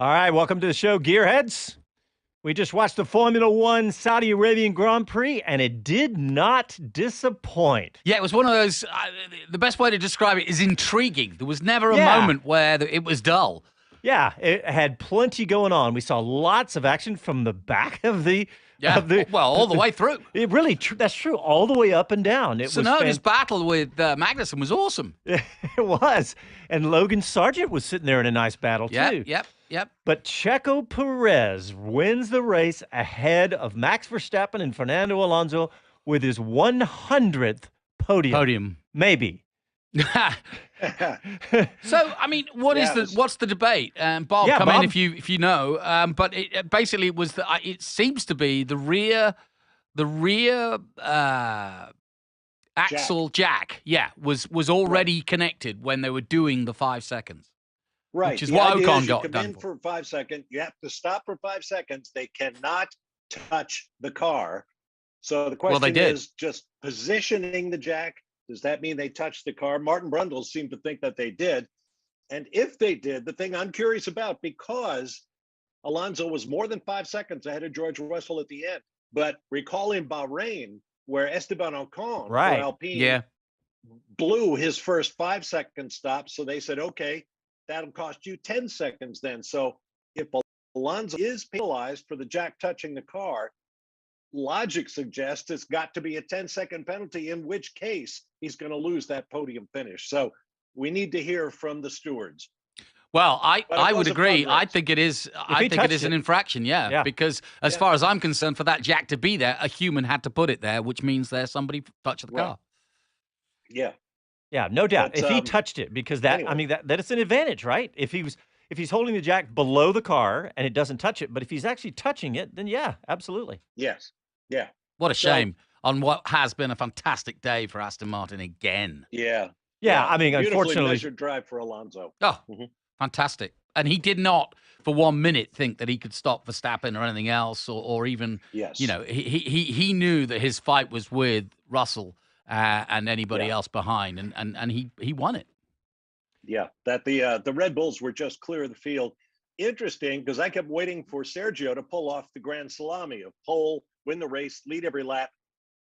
All right, welcome to the show, Gearheads. We just watched the Formula One Saudi Arabian Grand Prix, and it did not disappoint. Yeah, it was one of those, the best way to describe it is intriguing. There was never a Yeah. moment where it was dull. Yeah, it had plenty going on. We saw lots of action from the back of the... all the way through. It really, that's true, all the way up and down. Tsunoda's battle with Magnussen was awesome. It was. And Logan Sargent was sitting there in a nice battle, too. Yep. But Checo Perez wins the race ahead of Max Verstappen and Fernando Alonso with his 100th podium. Maybe. So, I mean, what's the debate? Bob, come in if you know. But it basically was it seems to be the rear axle jack. Yeah, was already connected when they were doing the 5 seconds. Right. Which is why Ocon got come done in for 5 seconds. You have to stop for 5 seconds. They cannot touch the car. So the question is just positioning the jack. Does that mean they touched the car? Martin Brundle seemed to think that they did. And if they did, the thing I'm curious about, because Alonso was more than 5 seconds ahead of George Russell at the end, but recalling Bahrain, where Esteban Ocon for Alpine blew his first 5 second stop. So they said, okay, that'll cost you 10 seconds then. So if Alonso is penalized for the jack touching the car, logic suggests it's got to be a 10-second penalty, in which case he's going to lose that podium finish. So we need to hear from the stewards. Well, I would agree. I think it is. I think it is an infraction. Yeah. Because as far as I'm concerned, for that jack to be there, a human had to put it there, which means there's somebody touched the car. Yeah, no doubt. But, if he touched it, because that is an advantage, right? If he's holding the jack below the car and it doesn't touch it, but if he's actually touching it, then yeah, absolutely. Yes. Yeah. What a shame on what has been a fantastic day for Aston Martin again. Yeah. I mean, unfortunately, measured drive for Alonso. Oh, fantastic. And he did not for 1 minute think that he could stop Verstappen or anything else, or even, he knew that his fight was with Russell and anybody else behind, and he won it. Yeah, that the Red Bulls were just clear of the field. Interesting, because I kept waiting for Sergio to pull off the grand salami of pole, win the race, lead every lap,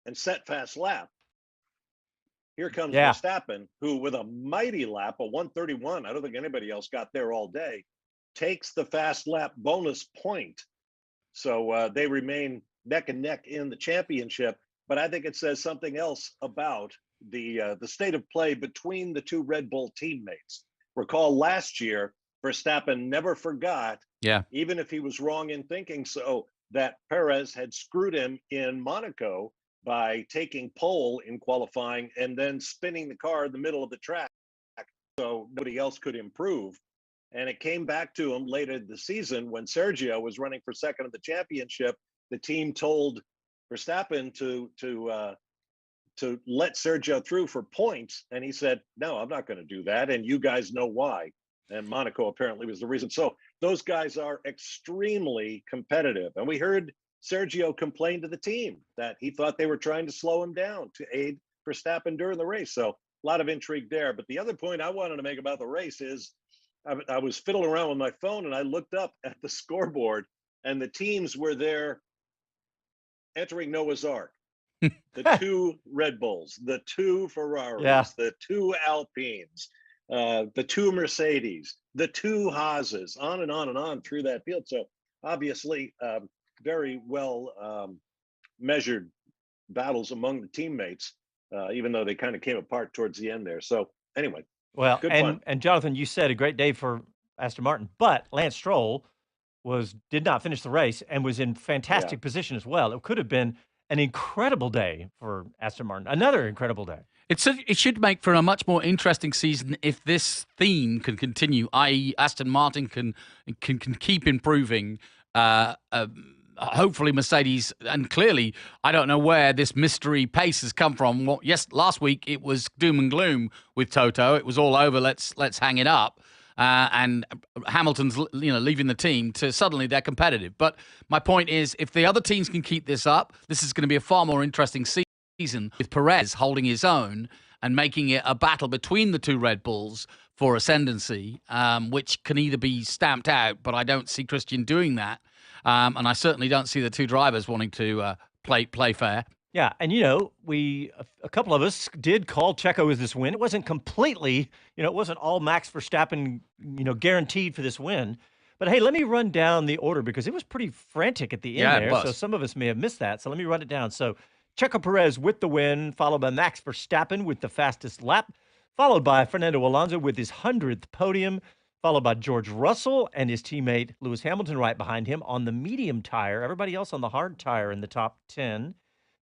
and set fast lap. Here comes Verstappen, who with a mighty lap, a 131, I don't think anybody else got there all day, takes the fast lap bonus point. So they remain neck and neck in the championship. But I think it says something else about the state of play between the two Red Bull teammates. Recall last year, Verstappen never forgot, even if he was wrong in thinking so, that Perez had screwed him in Monaco by taking pole in qualifying and then spinning the car in the middle of the track so nobody else could improve. And it came back to him later in the season when Sergio was running for second of the championship. The team told Verstappen to let Sergio through for points, and he said, no, I'm not going to do that, and you guys know why. And Monaco apparently was the reason. So those guys are extremely competitive. And we heard Sergio complain to the team that he thought they were trying to slow him down to aid Verstappen during the race. So a lot of intrigue there. But the other point I wanted to make about the race is I was fiddling around with my phone and I looked up at the scoreboard, and the teams were there entering Noah's Ark. The two Red Bulls, the two Ferraris, the two Alpines, the two Mercedes, the two Haases, on and on and on through that field. So obviously, very well measured battles among the teammates, even though they kind of came apart towards the end there. So anyway, well, good fun. And Jonathan, you said a great day for Aston Martin, but Lance Stroll did not finish the race and was in fantastic position as well. It could have been an incredible day for Aston Martin. Another incredible day. It should make for a much more interesting season if this theme can continue, i.e. Aston Martin can keep improving. Hopefully Mercedes, and clearly I don't know where this mystery pace has come from. Well, yes, last week it was doom and gloom with Toto. It was all over. Let's hang it up. And Hamilton's leaving the team, to suddenly they're competitive. But my point is, if the other teams can keep this up, this is going to be a far more interesting season with Perez holding his own and making it a battle between the two Red Bulls for ascendancy, which can either be stamped out, but I don't see Christian doing that. And I certainly don't see the two drivers wanting to play fair. Yeah, and a couple of us did call Checo as this win. It wasn't completely, it wasn't all Max Verstappen, guaranteed for this win. But hey, let me run down the order because it was pretty frantic at the end there. So some of us may have missed that. So let me run it down. So Checo Perez with the win, followed by Max Verstappen with the fastest lap, followed by Fernando Alonso with his 100th podium, followed by George Russell and his teammate Lewis Hamilton right behind him on the medium tire. Everybody else on the hard tire in the top 10.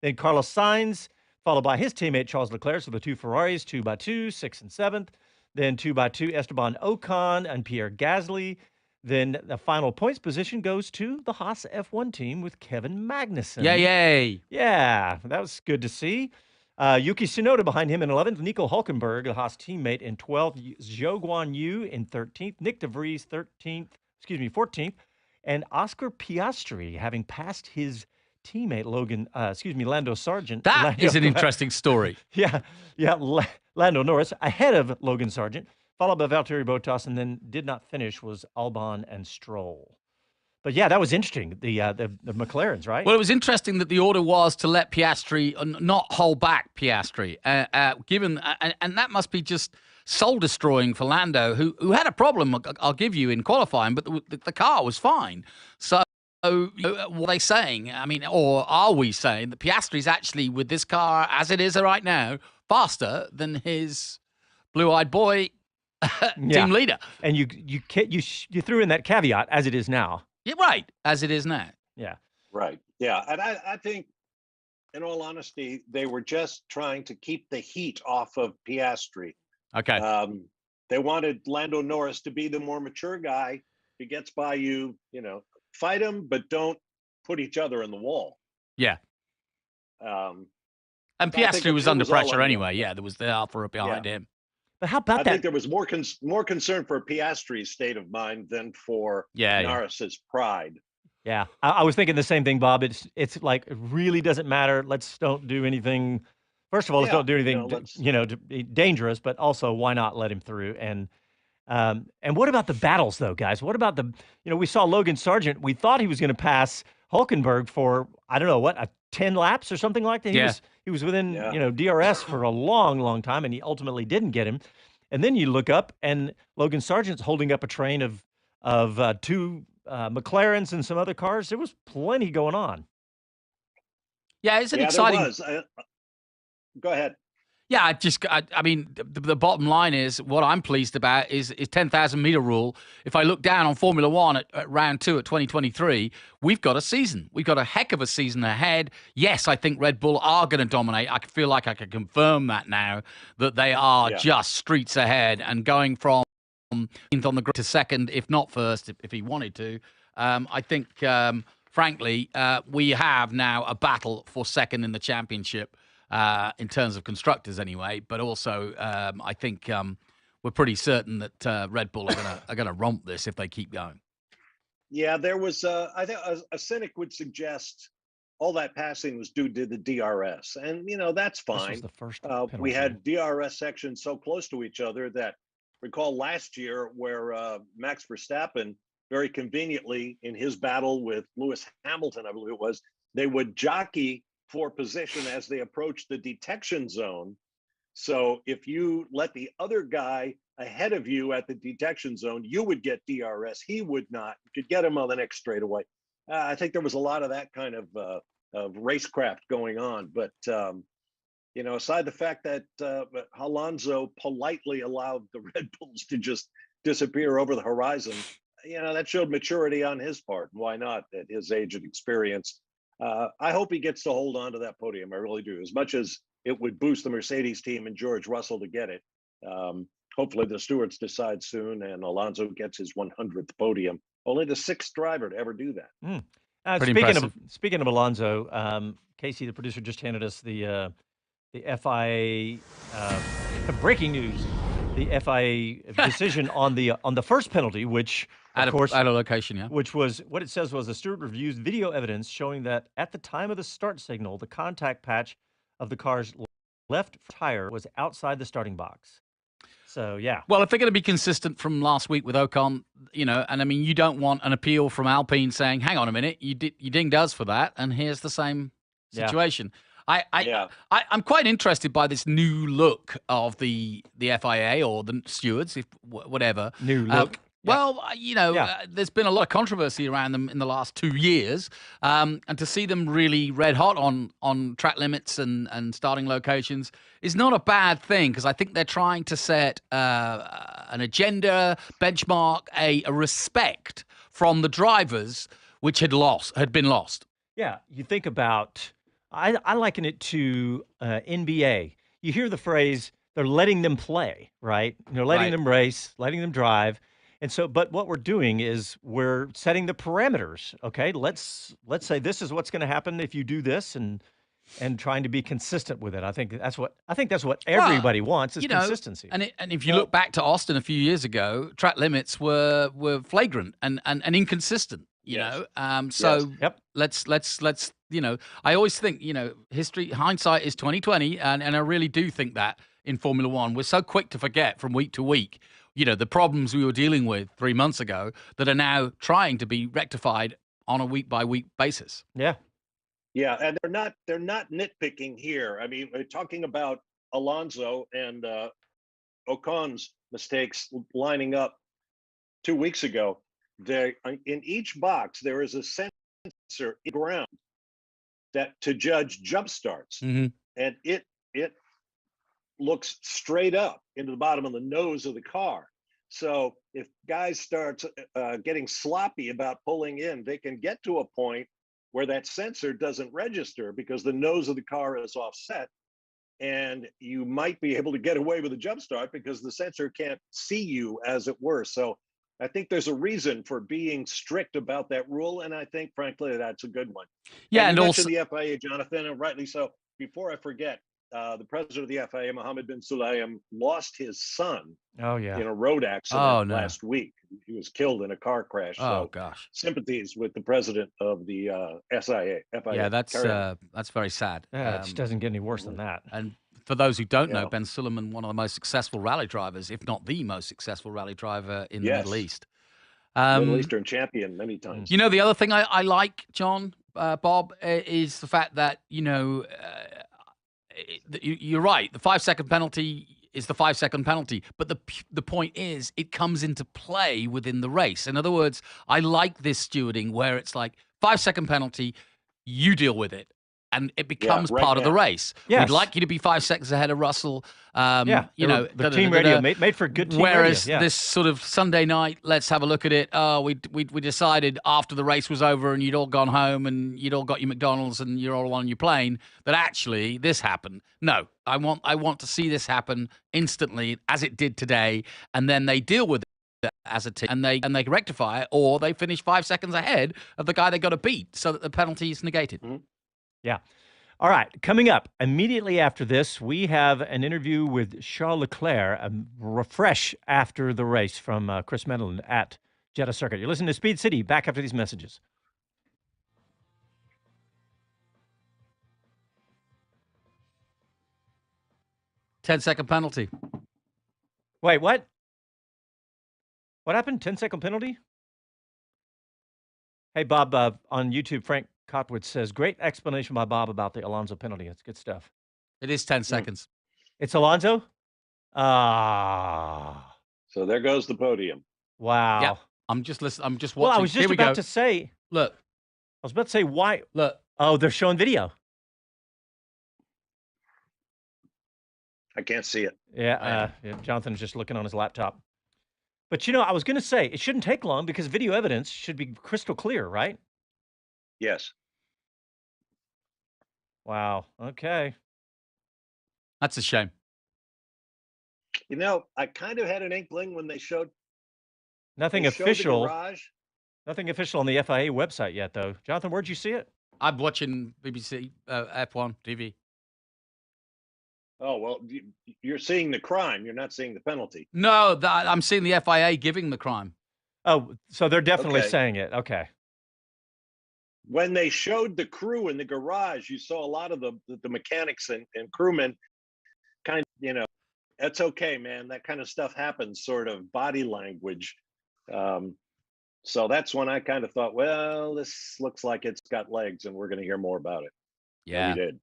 Then Carlos Sainz, followed by his teammate Charles Leclerc. So the two Ferraris, 2x2, 6th and 7th. Then 2x2 Esteban Ocon and Pierre Gasly. Then the final points position goes to the Haas F1 team with Kevin Magnussen. Yay! Yeah, that was good to see. Yuki Tsunoda behind him in 11th. Nico Hulkenberg, the Haas teammate, in 12th. Zhou Guan Yu in 13th. Nick De Vries, 14th. And Oscar Piastri, having passed his teammate Lando Sargent. That is an interesting story. Yeah, Lando Norris ahead of Logan Sargent, followed by Valtteri Bottas, and then did not finish was Albon and Stroll. But yeah, that was interesting. The McLarens, right? Well, it was interesting that the order was to let Piastri not hold back Piastri, given and that must be just soul destroying for Lando, who had a problem. I'll give you in qualifying, but the car was fine. So. What are they saying? I mean, or are we saying that Piastri's actually, with this car as it is right now, faster than his blue-eyed boy team leader? And you threw in that caveat, as it is now. Yeah, right, as it is now. Yeah. Right. Yeah. And I think, in all honesty, they were just trying to keep the heat off of Piastri. Okay. They wanted Lando Norris to be the more mature guy who gets by you, fight him, but don't put each other in the wall. Yeah. And Piastri was under pressure anyway. Yeah, there was the Alfa behind him. But how about that? I think there was more concern for Piastri's state of mind than for Norris's pride. Yeah, I was thinking the same thing, Bob. It's like it really doesn't matter. Let's don't do anything. First of all, let's don't do anything dangerous, but also why not let him through? And what about the battles, though, guys? What about we saw Logan Sargent. We thought he was going to pass Hulkenberg for, I don't know, 10 laps or something like that? He was within, DRS for a long, long time, and he ultimately didn't get him. And then you look up, and Logan Sargent's holding up a train of two McLarens and some other cars. There was plenty going on. Yeah, it's an exciting. There was. Go ahead. Yeah, I mean, the bottom line is what I'm pleased about is 10,000 meter rule. If I look down on Formula One at round 2 at 2023, we've got a season. We've got a heck of a season ahead. Yes, I think Red Bull are going to dominate. I feel like I can confirm that now, that they are just streets ahead and going from 10th on the grid to second, if not first, if he wanted to. I think, frankly, we have now a battle for second in the championship. In terms of constructors, anyway, but also I think we're pretty certain that Red Bull are gonna romp this if they keep going. Yeah, there was. I think a cynic would suggest all that passing was due to the DRS, and that's fine. This was the first we had DRS sections so close to each other that recall last year where Max Verstappen very conveniently in his battle with Lewis Hamilton, I believe it was, they would jockey for position as they approach the detection zone. So if you let the other guy ahead of you at the detection zone, you would get DRS. He would not. You could get him on the next straightaway. I think there was a lot of that kind of racecraft going on. But, aside the fact that Alonso politely allowed the Red Bulls to just disappear over the horizon, that showed maturity on his part. Why not at his age and experience? I hope he gets to hold on to that podium. I really do. As much as it would boost the Mercedes team and George Russell to get it, hopefully the stewards decide soon and Alonso gets his 100th podium. Only the 6th driver to ever do that. Speaking of Alonso, Casey, the producer, just handed us the FIA breaking news. The FIA decision on the first penalty, which out of location, which was what it says was the steward reviews video evidence showing that at the time of the start signal, the contact patch of the car's left tire was outside the starting box. So, yeah. Well, if they're going to be consistent from last week with Ocon, and I mean, you don't want an appeal from Alpine saying, hang on a minute, you dinged us for that, and here's the same situation. Yeah. I'm quite interested by this new look of the FIA or the stewards, if whatever. New look. Well, there's been a lot of controversy around them in the last 2 years, and to see them really red hot on track limits and starting locations is not a bad thing, because I think they're trying to set an agenda, benchmark, a respect from the drivers which had been lost. Yeah, you think about, I liken it to NBA. You hear the phrase, they're letting them play, right? They're letting them race, letting them drive. And so, but what we're doing is we're setting the parameters. Okay, let's say this is what's going to happen if you do this, and trying to be consistent with it. I think that's what everybody wants is consistency. And if you look back to Austin a few years ago, track limits were flagrant and inconsistent. Let's I always think history, hindsight is 20/20, and I really do think that in Formula One we're so quick to forget from week to week. The problems we were dealing with 3 months ago that are now trying to be rectified on a week-by-week basis. Yeah. Yeah, and they're not nitpicking here. I mean, we're talking about Alonso and Ocon's mistakes lining up 2 weeks ago. In each box there is a sensor in ground that to judge jump starts, and it looks straight up into the bottom of the nose of the car. So if guys start getting sloppy about pulling in, they can get to a point where that sensor doesn't register because the nose of the car is offset, and you might be able to get away with a jump start because the sensor can't see you, as it were. So I think there's a reason for being strict about that rule, and I think, frankly, that's a good one. Yeah, and you also mentioned the FIA, Jonathan, and rightly so. Before I forget, the president of the FIA, Mohammed bin Sulayem, lost his son in a road accident last week. He was killed in a car crash. Oh, gosh. Sympathies with the president of the FIA. Yeah, that's very sad. Yeah, it just doesn't get any worse than that. And for those who don't know, Ben Sulayem, one of the most successful rally drivers, if not the most successful rally driver in the Middle East. Middle Eastern champion many times. The other thing I like, John, Bob, is the fact that, you're right. The 5-second penalty is the 5-second penalty. But the point is, it comes into play within the race. In other words, I like this stewarding where it's like 5-second penalty, you deal with it. And it becomes part of the race. Yes. We'd like you to be 5 seconds ahead of Russell. The team radio made for good team radio. Whereas this sort of Sunday night, let's have a look at it. Oh, we decided after the race was over and you'd all gone home and you'd all got your McDonald's and you're all on your plane that actually this happened. No, I want to see this happen instantly as it did today, and then they deal with it as a team and they rectify it, or they finish 5 seconds ahead of the guy they got to beat so that the penalty is negated. Mm-hmm. Yeah. All right. Coming up immediately after this, we have an interview with Charles Leclerc, a refresh after the race from Chris Medland at Jeddah Circuit. You're listening to Speed City. Back after these messages. Ten-second penalty. Wait, what? What happened? 10-second penalty? Hey, Bob, on YouTube, Frank Cotwood says, great explanation by Bob about the Alonso penalty. It's good stuff. It is 10 seconds. It's Alonso? So there goes the podium. Wow. Yeah. I'm just listening. I'm just watching. Well, I was just about to say. Look. I was about to say, why? Look. Oh, they're showing video. I can't see it. Yeah, Jonathan's just looking on his laptop. But, I was going to say, it shouldn't take long because video evidence should be crystal clear, right? Yes. Wow. Okay. That's a shame. I kind of had an inkling when they showed nothing official. The garage. Nothing official on the FIA website yet, though. Jonathan, where'd you see it? I'm watching BBC F1 TV. Oh, well, you're seeing the crime. You're not seeing the penalty. No, I'm seeing the FIA giving the crime. Oh, so they're definitely saying it. Okay. When they showed the crew in the garage, you saw a lot of the mechanics and crewmen kind of, that's okay, man. That kind of stuff happens, sort of body language. So that's when I kind of thought, well, this looks like it's got legs and we're going to hear more about it. Yeah. And we did.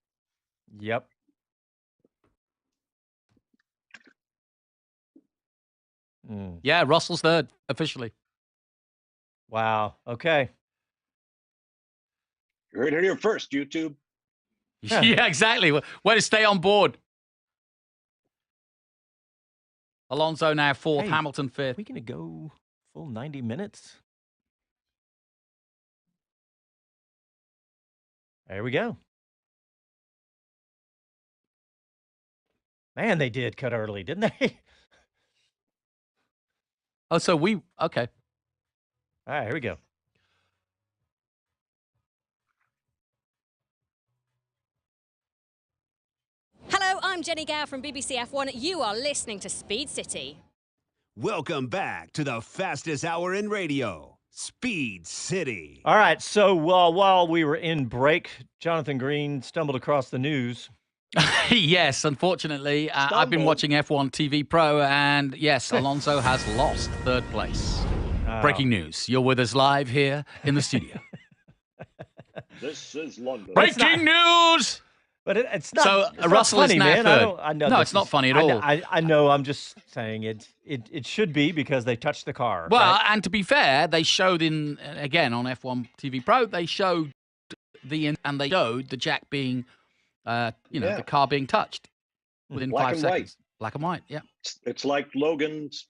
Yep. Yeah, Russell's third, officially. Wow. Okay. You heard it here first, YouTube. Yeah, exactly. Way to stay on board. Alonso now fourth, Hey, Hamilton fifth. Are we going to go full 90 minutes? There we go. Man, they did cut early, didn't they? Oh, so okay. All right, here we go. Hello, I'm Jenny Gow from BBC F1. You are listening to Speed City. Welcome back to the fastest hour in radio, Speed City. All right, so while we were in break, Jonathan Green stumbled across the news. Yes, unfortunately. I've been watching F1 TV Pro, and yes, Alonso has lost third place. Breaking news. You're with us live here in the studio. This is London. Breaking news! But it's not. So it's Russell not funny, is now man. third. I know no, this it's not is- funny at all. I know. I'm just saying it should be because they touched the car. Well, right? and to be fair, they showed again on F1 TV Pro, they showed they showed the jack being, the car being touched within Black 5 and seconds. white. Black and white, yeah. It's like Logan's,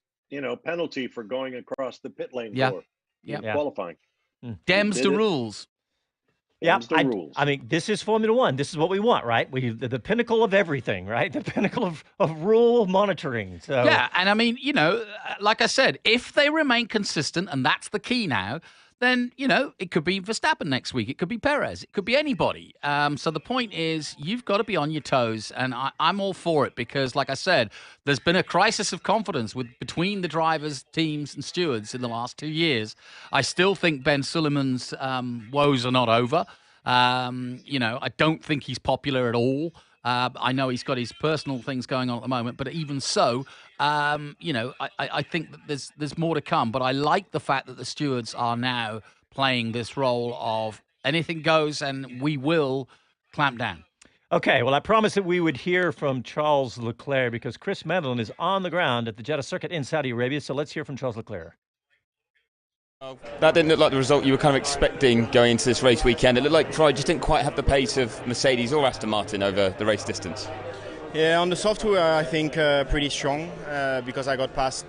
penalty for going across the pit lane door. Yeah. Qualifying. Dems did the it. rules. Yeah, Them's the rules. I mean, this is Formula One. This is what we want, right? The pinnacle of everything, right? The pinnacle of rule monitoring. So Yeah, and I mean, like I said, if they remain consistent, and that's the key now, then, it could be Verstappen next week. It could be Perez. It could be anybody. So the point is, you've got to be on your toes, and I'm all for it because, like I said, there's been a crisis of confidence between the drivers, teams, and stewards in the last 2 years. I still think Ben Suleiman's woes are not over. I don't think he's popular at all. I know he's got his personal things going on at the moment, but even so, I think that there's more to come. But I like the fact that the stewards are now playing this role of anything goes, and we will clamp down. Okay, well, I promised that we would hear from Charles Leclerc because Chris Medland is on the ground at the Jeddah Circuit in Saudi Arabia. So let's hear from Charles Leclerc. That didn't look like the result you were kind of expecting going into this race weekend. It looked like Ferrari just didn't quite have the pace of Mercedes or Aston Martin over the race distance. Yeah, on the software I think pretty strong because I got past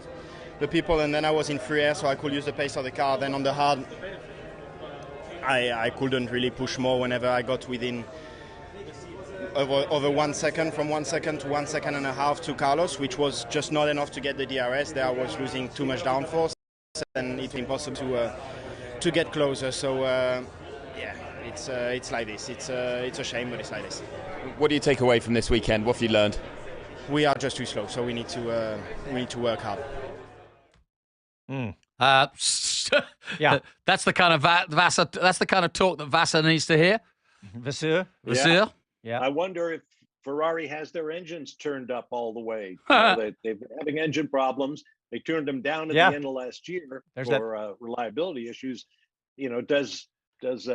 the people and then I was in free air so I could use the pace of the car. Then on the hard I couldn't really push more whenever I got within over 1 second, from 1 second to 1 second and a half to Carlos, which was just not enough to get the DRS. There I was losing too much downforce and it's impossible to get closer. So it's like this. It's a shame, but it's like this. What do you take away from this weekend? What have you learned? We are just too slow, so we need to work hard. Yeah, That's the kind of Vassar. That's the kind of talk that Vassar needs to hear. Vasseur. Yeah. I wonder if Ferrari has their engines turned up all the way. They've been having engine problems. They turned them down at the end of last year for reliability issues. Does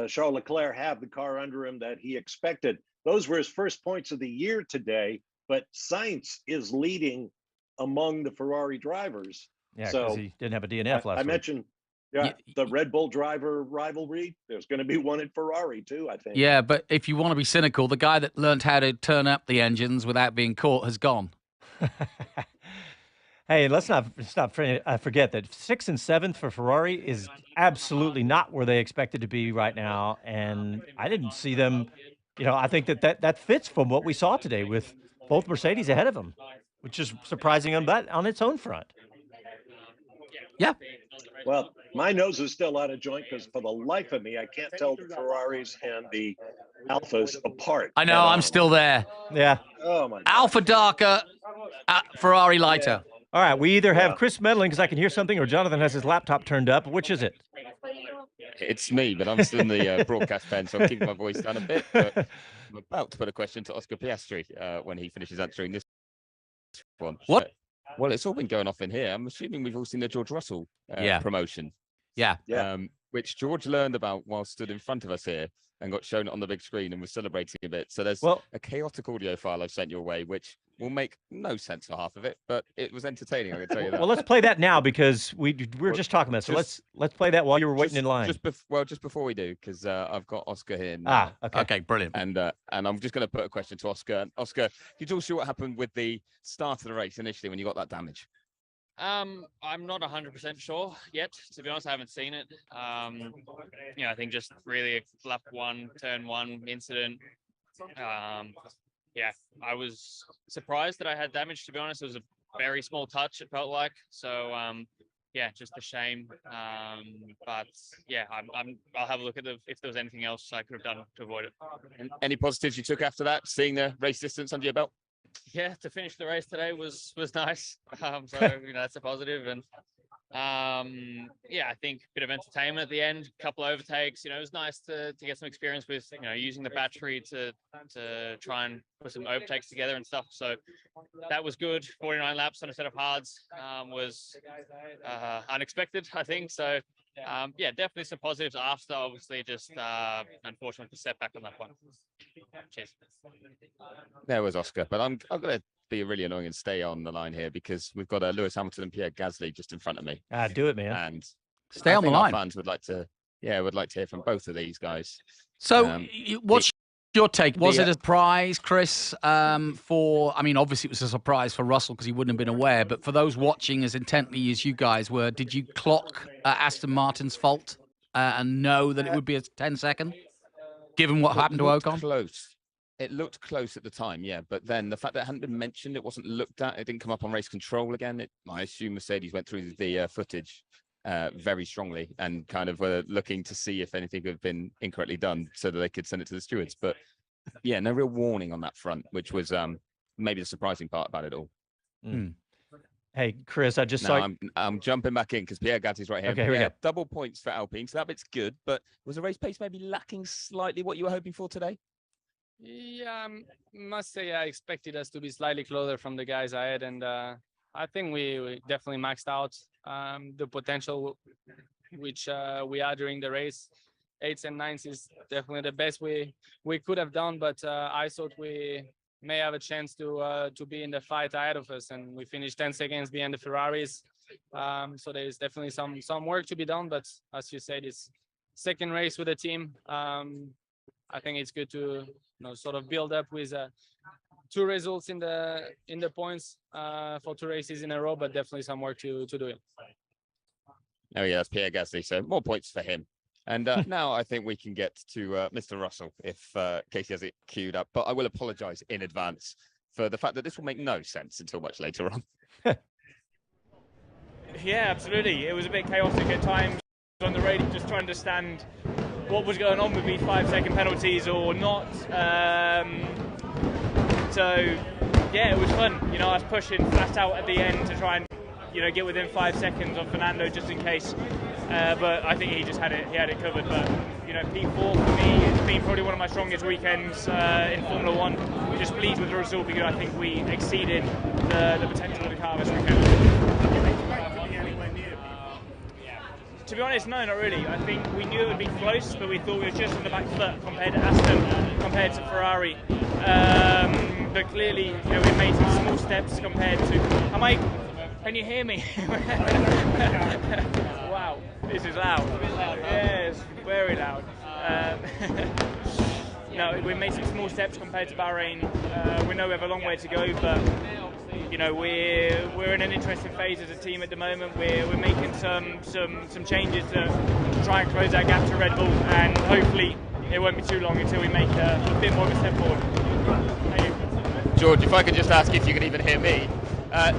Charles Leclerc have the car under him that he expected? Those were his first points of the year today, but Sainz is leading among the Ferrari drivers. Yeah, so because he didn't have a DNF last I week. mentioned the Red Bull driver rivalry. There's going to be one at Ferrari too, I think. Yeah, but if you want to be cynical, the guy that learned how to turn up the engines without being caught has gone. Hey, let's not forget that 6th and 7th for Ferrari is absolutely not where they expected to be right now. And I didn't see them, I think that fits from what we saw today with both Mercedes ahead of them, which is surprising on its own front. Yeah. Well, my nose is still out of joint because for the life of me, I can't tell the Ferraris and the Alphas apart. I know, I'm still there. Yeah. Oh, my God. Alpha darker, Ferrari lighter. All right, we either have Chris Medland because I can hear something, or Jonathan has his laptop turned up. Which is it? It's me, but I'm still in the broadcast pen, so I'm keeping my voice down a bit. But I'm about to put a question to Oscar Piastri when he finishes answering this one. What? Well, it's all been going off in here. I'm assuming we've all seen the George Russell promotion. Yeah. Which George learned about while stood in front of us here and got shown it on the big screen and was celebrating a bit. So there's a chaotic audio file I've sent your way, which will make no sense for half of it, but it was entertaining, I can tell you that. Well, let's play that now because we were just talking about it. So let's play that while you were waiting in line. Just before we do, because I've got Oscar here now. Okay, brilliant. And I'm just going to put a question to Oscar. Oscar, can you talk us through what happened with the start of the race initially when you got that damage? I'm not 100% sure yet. To be honest, I haven't seen it. I think just really a lap one, turn one incident. I was surprised that I had damage, to be honest. It was a very small touch, it felt like. So, just a shame. But yeah, I'll have a look at if there was anything else I could have done to avoid it. And any positives you took after that, seeing the race distance under your belt? Yeah, to finish the race today was nice. So, that's a positive. And I think a bit of entertainment at the end, a couple of overtakes. It was nice to get some experience with, using the battery to try and put some overtakes together and stuff. So that was good. 49 laps on a set of hards was unexpected, I think. So definitely some positives after. Obviously, just unfortunately the setback on that one. Cheers. There was Oscar, but I'm going to be really annoying and stay on the line here because we've got Lewis Hamilton and Pierre Gasly just in front of me. Do it, man. And stay on the line. Our fans would like to hear from both of these guys. So, what's your take? Was it a surprise, Chris? Obviously it was a surprise for Russell because he wouldn't have been aware. But for those watching as intently as you guys were, did you clock Aston Martin's fault and know that it would be a 10-second? Given what happened to Ocon? Close. It looked close at the time, yeah. But then the fact that it hadn't been mentioned, it wasn't looked at, it didn't come up on race control again. I assume Mercedes went through the footage very strongly and kind of were looking to see if anything had been incorrectly done so that they could send it to the stewards. But yeah, no real warning on that front, which was maybe the surprising part about it all. Mm. Hey, Chris, I just saw... I'm jumping back in because Pierre Gasly's right here. Okay, here we go. Double points for Alpine, so that bit's good. But was the race pace maybe lacking slightly what you were hoping for today? Yeah, I must say I expected us to be slightly closer from the guys ahead, and I think we definitely maxed out the potential which we had during the race. 8s and 9s is definitely the best we could have done, but I thought we may have a chance to be in the fight ahead of us, and we finished 10 seconds behind the Ferraris. So there's definitely some work to be done, but as you said, it's second race with the team. I think it's good to sort of build up with 2 results in the points for 2 races in a row, but definitely some work to do it. Oh yeah, that's Pierre Gasly, so more points for him. And now I think we can get to Mr. Russell if Casey has it queued up. But I will apologise in advance for the fact that this will make no sense until much later on. Yeah, absolutely. It was a bit chaotic at times on the radio, just trying to understand what was going on with these 5-second penalties or not. It was fun. I was pushing flat out at the end to try and get within 5 seconds of Fernando just in case. But I think he just had it covered. But P4 for me, it's been probably one of my strongest weekends in Formula One. We're just pleased with the result because I think we exceeded the potential of the car this weekend. To be honest, no, not really. I think we knew it would be close, but we thought we were just on the back foot compared to Aston, compared to Ferrari. But clearly, we made some small steps compared to. Can you hear me? Wow, this is loud. Yes, very loud. No, we made some small steps compared to Bahrain. We know we have a long way to go, but we're in an interesting phase as a team at the moment. We're making some changes to try and close that gap to Red Bull, and hopefully it won't be too long until we make a bit more of a step forward. Thank you. George, if I could just ask if you can even hear me.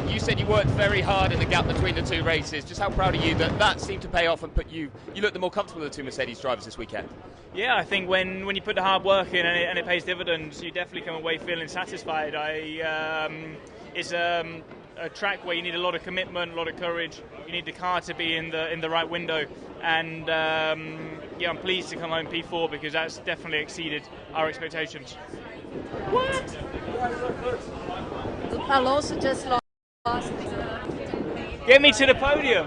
You said you worked very hard in the gap between the 2 races. Just how proud are you that seemed to pay off and put you looked the more comfortable of the 2 Mercedes drivers this weekend? Yeah, I think when you put the hard work in and it pays dividends, you definitely come away feeling satisfied. It's a track where you need a lot of commitment, a lot of courage. You need the car to be in the right window, and I'm pleased to come home P4 because that's definitely exceeded our expectations. What? Alonso just lost. Get me to the podium.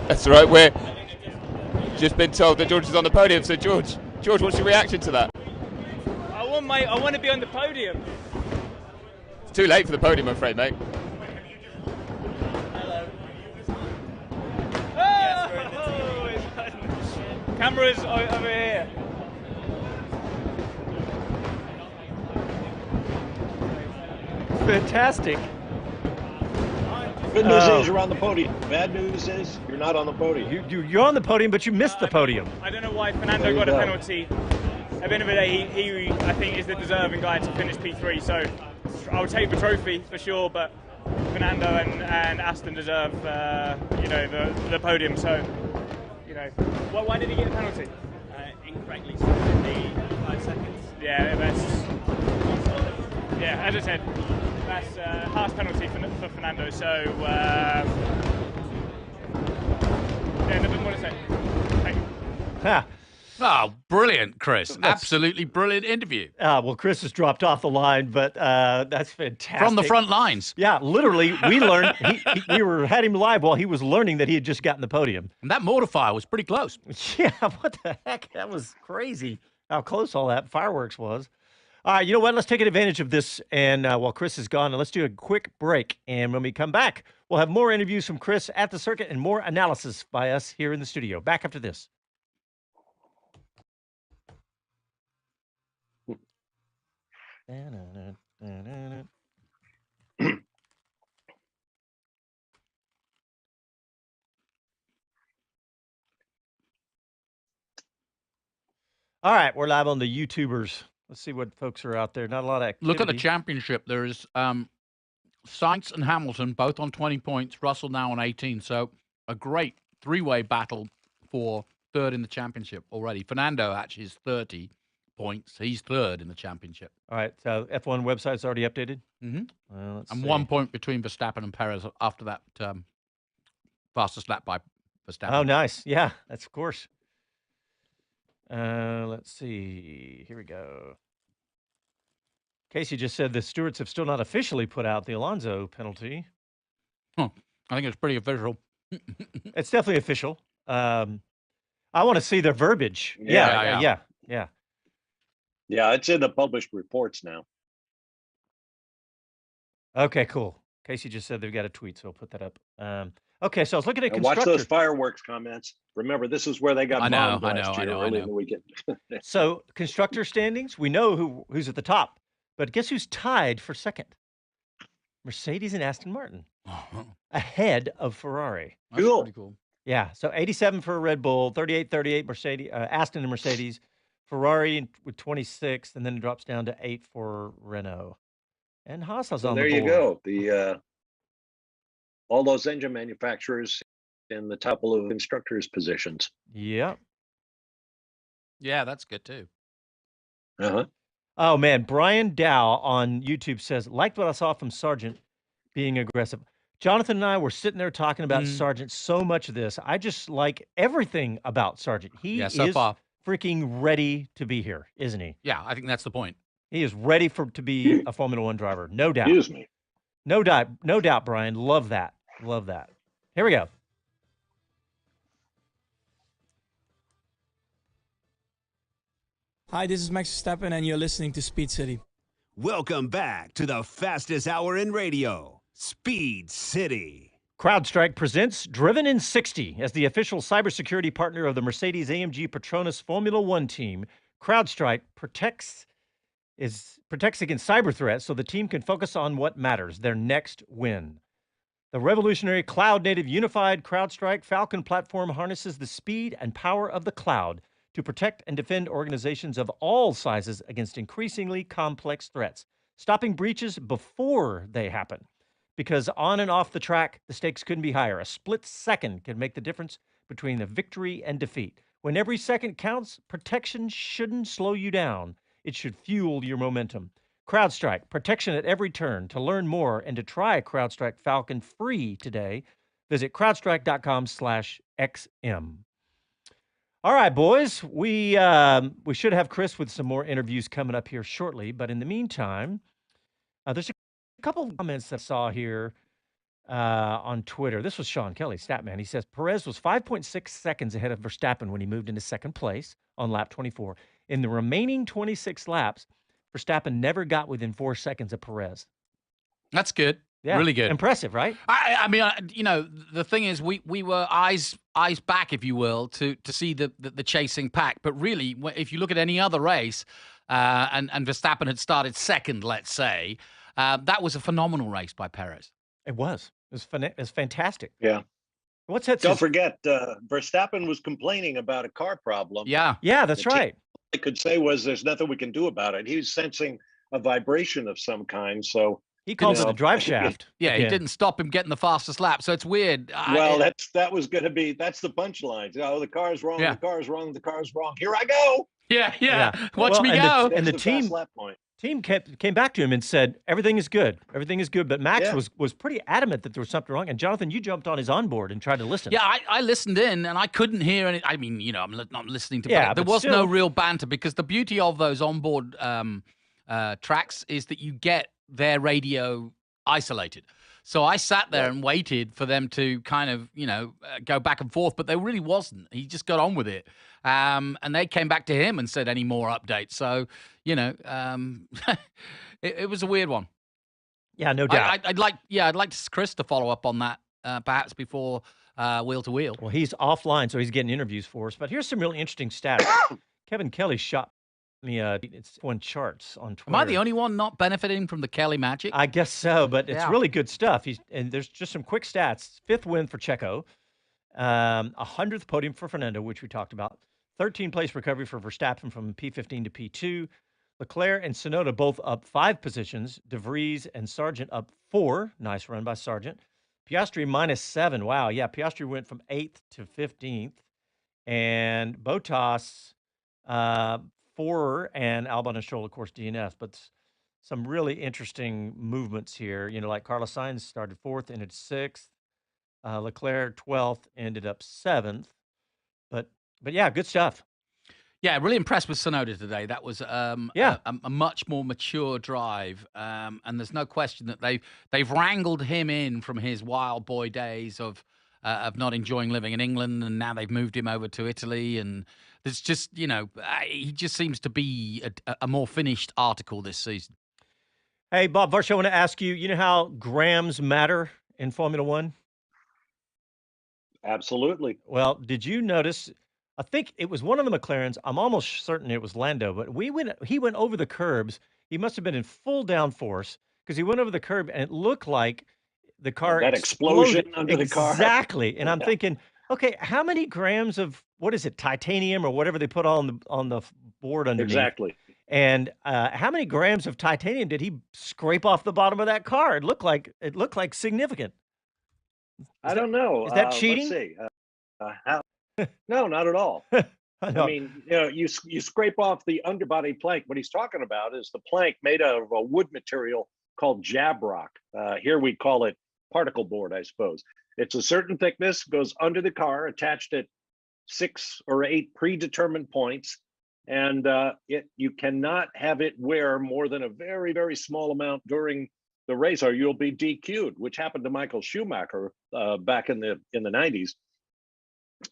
That's right. We're just been told that George is on the podium. So George, what's your reaction to that? I want to be on the podium. It's too late for the podium, I'm afraid, mate. Hello. Cameras over here. Fantastic. Good news is you're on the podium. Bad news is you're not on the podium. You're on the podium, but you missed the podium. I don't know why Fernando got a penalty. At the end of the day, he I think is the deserving guy to finish P3. So I would take the trophy for sure, but Fernando and Aston deserve the podium. So why did he get a penalty? Incorrectly started the 5 seconds. Yeah, as I said, that's Haas penalty for Fernando. So nothing more to say. Thank you. Ha. Oh, brilliant, Chris. Absolutely brilliant interview. Well, Chris has dropped off the line, but that's fantastic. From the front lines. Yeah, literally, we learned, we had him live while he was learning that he had just gotten the podium. And that mortifier was pretty close. Yeah, what the heck? That was crazy how close all that fireworks was. All right, you know what? Let's take advantage of this. And while Chris is gone, let's do a quick break. And when we come back, we'll have more interviews from Chris at the circuit and more analysis by us here in the studio. Back after this. All right, we're live on the YouTubers. Let's see what folks are out there. Not a lot of activity. Look at the championship. There is Sainz and Hamilton both on 20 points. Russell now on 18. So a great three-way battle for third in the championship already. Fernando actually is 30 points. He's third in the championship. All right, so F1 website's already updated? Mm-hmm. Well, and 1 point between Verstappen and Perez after that fastest lap by Verstappen. Oh, nice. Yeah, that's of course. Let's see. Here we go. Casey just said the stewards have still not officially put out the Alonso penalty. Huh. I think it's pretty official. It's definitely official. I want to see their verbiage. Yeah. Yeah, it's in the published reports now. Okay, cool. Casey just said they've got a tweet, so I'll put that up. Okay, so I was looking at Watch those fireworks comments. Remember, this is where they got bombed last year, early in the weekend. So, constructor standings, we know who's at the top, but guess who's tied for second? Mercedes and Aston Martin, ahead of Ferrari. That's pretty cool. Yeah, so 87 for Red Bull, 38 Mercedes, Aston and Mercedes, Ferrari with 26, and then it drops down to 8 for Renault. And Haas is on the board. There you go. The all those engine manufacturers in the top of constructors' positions. Yeah. Yeah, that's good too. Uh-huh. Oh, man. Brian Dow on YouTube says, liked what I saw from Sargent being aggressive. Jonathan and I were sitting there talking about Sargent so much of this. I just like everything about Sargent. He is freaking ready to be here, isn't he? Yeah, I think that's the point. He is ready to be a Formula One driver. No doubt. Excuse me. No doubt, Brian. Love that. Love that. Here we go. Hi, this is Max Verstappen, and you're listening to Speed City. Welcome back to the fastest hour in radio, Speed City. CrowdStrike presents Driven in 60 as the official cybersecurity partner of the Mercedes-AMG Petronas Formula One team. CrowdStrike protects against cyber threats so the team can focus on what matters, their next win. The revolutionary cloud-native unified CrowdStrike Falcon platform harnesses the speed and power of the cloud to protect and defend organizations of all sizes against increasingly complex threats, stopping breaches before they happen. Because on and off the track, the stakes couldn't be higher. A split second can make the difference between a victory and defeat. When every second counts, protection shouldn't slow you down. It should fuel your momentum. CrowdStrike, protection at every turn. To learn more and to try CrowdStrike Falcon free today, visit crowdstrike.com/XM. All right, boys, we should have Chris with some more interviews coming up here shortly. But in the meantime, There's a couple of comments that I saw here on Twitter. This was Sean Kelly, Statman. He says Perez was 5.6 seconds ahead of Verstappen when he moved into second place on lap 24. In the remaining 26 laps, Verstappen never got within 4 seconds of Perez. That's good. Yeah, really good. Impressive, right? I mean, the thing is, we were eyes back, if you will, to see the chasing pack. But really, if you look at any other race, and Verstappen had started second, let's say, that was a phenomenal race by Perez. It was. It was fantastic. Yeah. What's that? Don't forget, Verstappen was complaining about a car problem. Yeah. Yeah, that's right. All I could say was there's nothing we can do about it. He was sensing a vibration of some kind. So he called it a drive shaft. Yeah, he didn't stop him getting the fastest lap. So it's weird. Well, that's the punchline. Oh, the car's wrong. Yeah. The car's wrong. The car's wrong. Here I go. Yeah. Watch me go. And the team came back to him and said, everything is good. Everything is good. But Max was pretty adamant that there was something wrong. And Jonathan, you jumped on his onboard and tried to listen. Yeah, I listened in and I couldn't hear any. I mean, I'm not listening to. Yeah, there was no real banter because the beauty of those onboard tracks is that you get their radio isolated. So I sat there and waited for them to kind of, go back and forth, but there really wasn't. He just got on with it. And they came back to him and said, any more updates? So, it was a weird one. Yeah, no doubt. I'd like Chris to follow up on that, perhaps before wheel to wheel. Well, he's offline, so he's getting interviews for us. But here's some really interesting stats. Kevin Kelly shot me it's one charts on Twitter. Am I the only one not benefiting from the Kelly magic? I guess so, but it's really good stuff. And there's just some quick stats. 5th win for Checo, 100th podium for Fernando, which we talked about. 13th place recovery for Verstappen from P15 to P2. Leclerc and Tsunoda both up 5 positions. De Vries and Sargent up 4. Nice run by Sargent. Piastri -7. Wow, yeah, Piastri went from 8th to 15th. And Bottas 4, and Albon and Stroll, of course, DNF. But some really interesting movements here. Like Carlos Sainz started 4th, ended 6th. Leclerc 12th, ended up 7th. But yeah, good stuff. Yeah, really impressed with Tsunoda today. That was a much more mature drive, and there's no question that they've wrangled him in from his wild boy days of not enjoying living in England, and now they've moved him over to Italy, and there's just he just seems to be a more finished article this season. Hey, Bob Varsha, I want to ask you. You know how grams matter in Formula One? Absolutely. Well, did you notice? I think it was one of the McLarens. I'm almost certain it was Lando, but he went over the curbs. He must have been in full downforce because he went over the curb and it looked like the car that explosion under the car. Exactly. And I'm thinking, okay, how many grams of what is it, titanium or whatever they put on the board underneath? Exactly. And how many grams of titanium did he scrape off the bottom of that car? It looked like significant. I don't know. Is that cheating? Let's see. No, not at all. I mean, you scrape off the underbody plank. What he's talking about is the plank made out of a wood material called jabrock. Here we call it particle board, I suppose. It's a certain thickness, goes under the car, attached at 6 or 8 predetermined points, and you cannot have it wear more than a very, very small amount during the race, or you'll be DQ'd, which happened to Michael Schumacher back in the 90s.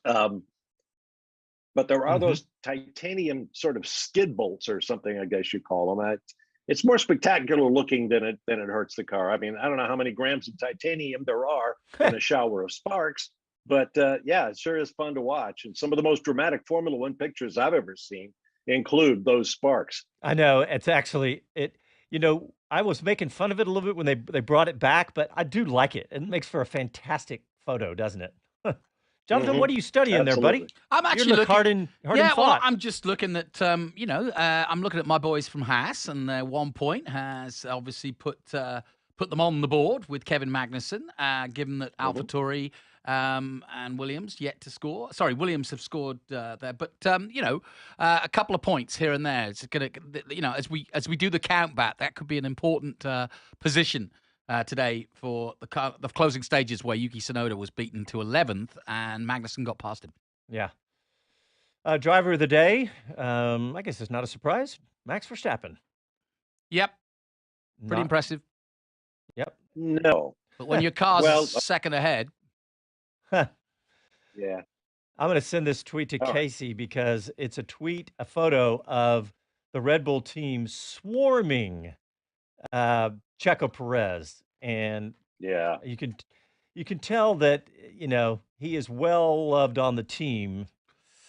But there are those titanium sort of skid bolts or something, I guess you call them. It's more spectacular looking than it hurts the car. I mean, I don't know how many grams of titanium there are in a shower of sparks, but yeah, it sure is fun to watch. And some of the most dramatic Formula One pictures I've ever seen include those sparks. I know. It's actually I was making fun of it a little bit when they brought it back, but I do like it. It makes for a fantastic photo, doesn't it? Jonathan, what are you studying there, buddy? I'm actually looking. Well, I'm just looking at, I'm looking at my boys from Haas, and 1 point has obviously put them on the board with Kevin Magnussen, given that AlphaTauri and Williams yet to score. Sorry, Williams have scored there, but a couple of points here and there. It's gonna, as we do the count back, that could be an important position today for the closing stages where Yuki Tsunoda was beaten to 11th and Magnussen got past him. Yeah. Driver of the day, I guess it's not a surprise, Max Verstappen. Yep. Pretty impressive. No. But when your car's Well, second ahead. Yeah. I'm going to send this tweet to Casey because it's a photo of the Red Bull team swarming Checo Perez. And yeah, you can tell that, he is well loved on the team.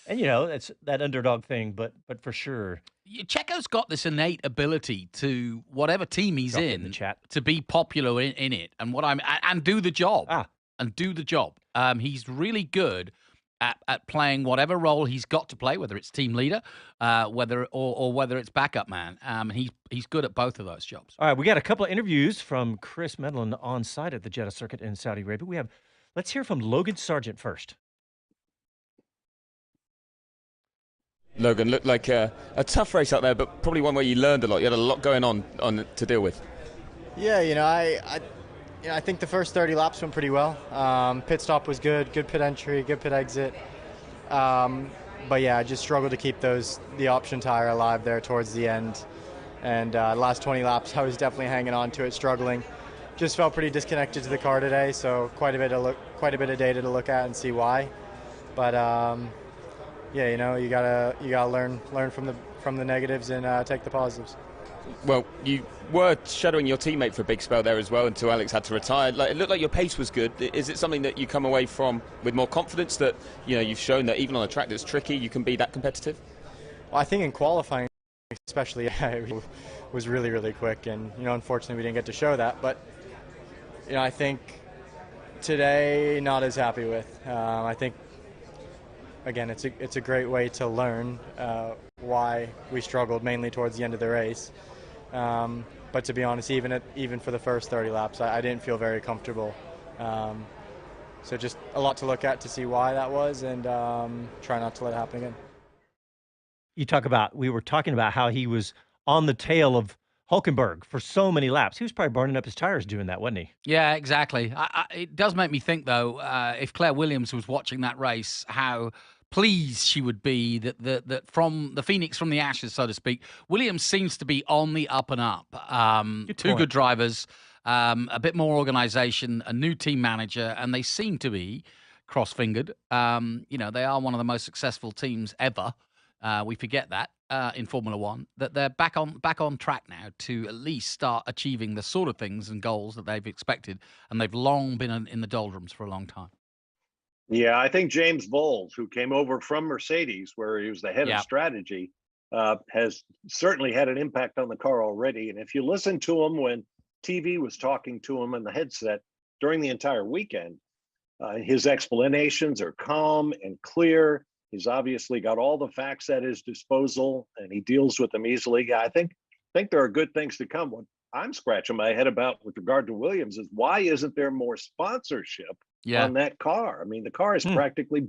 And, it's that underdog thing, but for sure. Checo's got this innate ability to, whatever team he's in, the chat, to be popular in it and do the job. And do the job. He's really good at playing whatever role he's got to play, whether it's team leader, whether it's backup man. He's good at both of those jobs. All right, we got a couple of interviews from Chris Medland on site at the Jeddah Circuit in Saudi Arabia. Let's hear from Logan Sargent first. Logan, looked like a tough race out there, but probably one where you learned a lot. You had a lot going on to deal with. Yeah, I think the first 30 laps went pretty well. Pit stop was good pit entry, good pit exit. But yeah, I just struggled to keep the option tire alive there towards the end. And last 20 laps, I was definitely hanging on to it, struggling. Just felt pretty disconnected to the car today, so quite a bit of data to look at and see why. But yeah, you gotta learn from the negatives and take the positives. Well, you were shadowing your teammate for a big spell there as well until Alex had to retire. It looked like your pace was good. Is it something that you come away from with more confidence that you've shown that even on a track that's tricky, you can be that competitive? Well, I think in qualifying, especially, it was really, really quick, and unfortunately we didn't get to show that. But I think today not as happy with. I think again it's a great way to learn why we struggled mainly towards the end of the race. But to be honest, even for the first 30 laps, I didn't feel very comfortable. So just a lot to look at to see why that was, and try not to let it happen again. We were talking about how he was on the tail of Hulkenberg for so many laps. He was probably burning up his tires doing that, wasn't he? Yeah, exactly. It does make me think, though, if Claire Williams was watching that race, how pleased she would be that from the Phoenix from the ashes, so to speak, Williams seems to be on the up and up. Two good drivers, a bit more organization, a new team manager, and they seem to be cross-fingered. They are one of the most successful teams ever. We forget that in Formula One, that they're back on track now to at least start achieving the sort of things and goals that they've expected, and they've long been in the doldrums for a long time. Yeah, I think James Bowles, who came over from Mercedes, where he was the head of strategy, has certainly had an impact on the car already. And if you listen to him when TV was talking to him in the headset during the entire weekend, his explanations are calm and clear. He's obviously got all the facts at his disposal, and he deals with them easily. I think there are good things to come. What I'm scratching my head about with regard to Williams is why isn't there more sponsorship on that car? I mean, the car is practically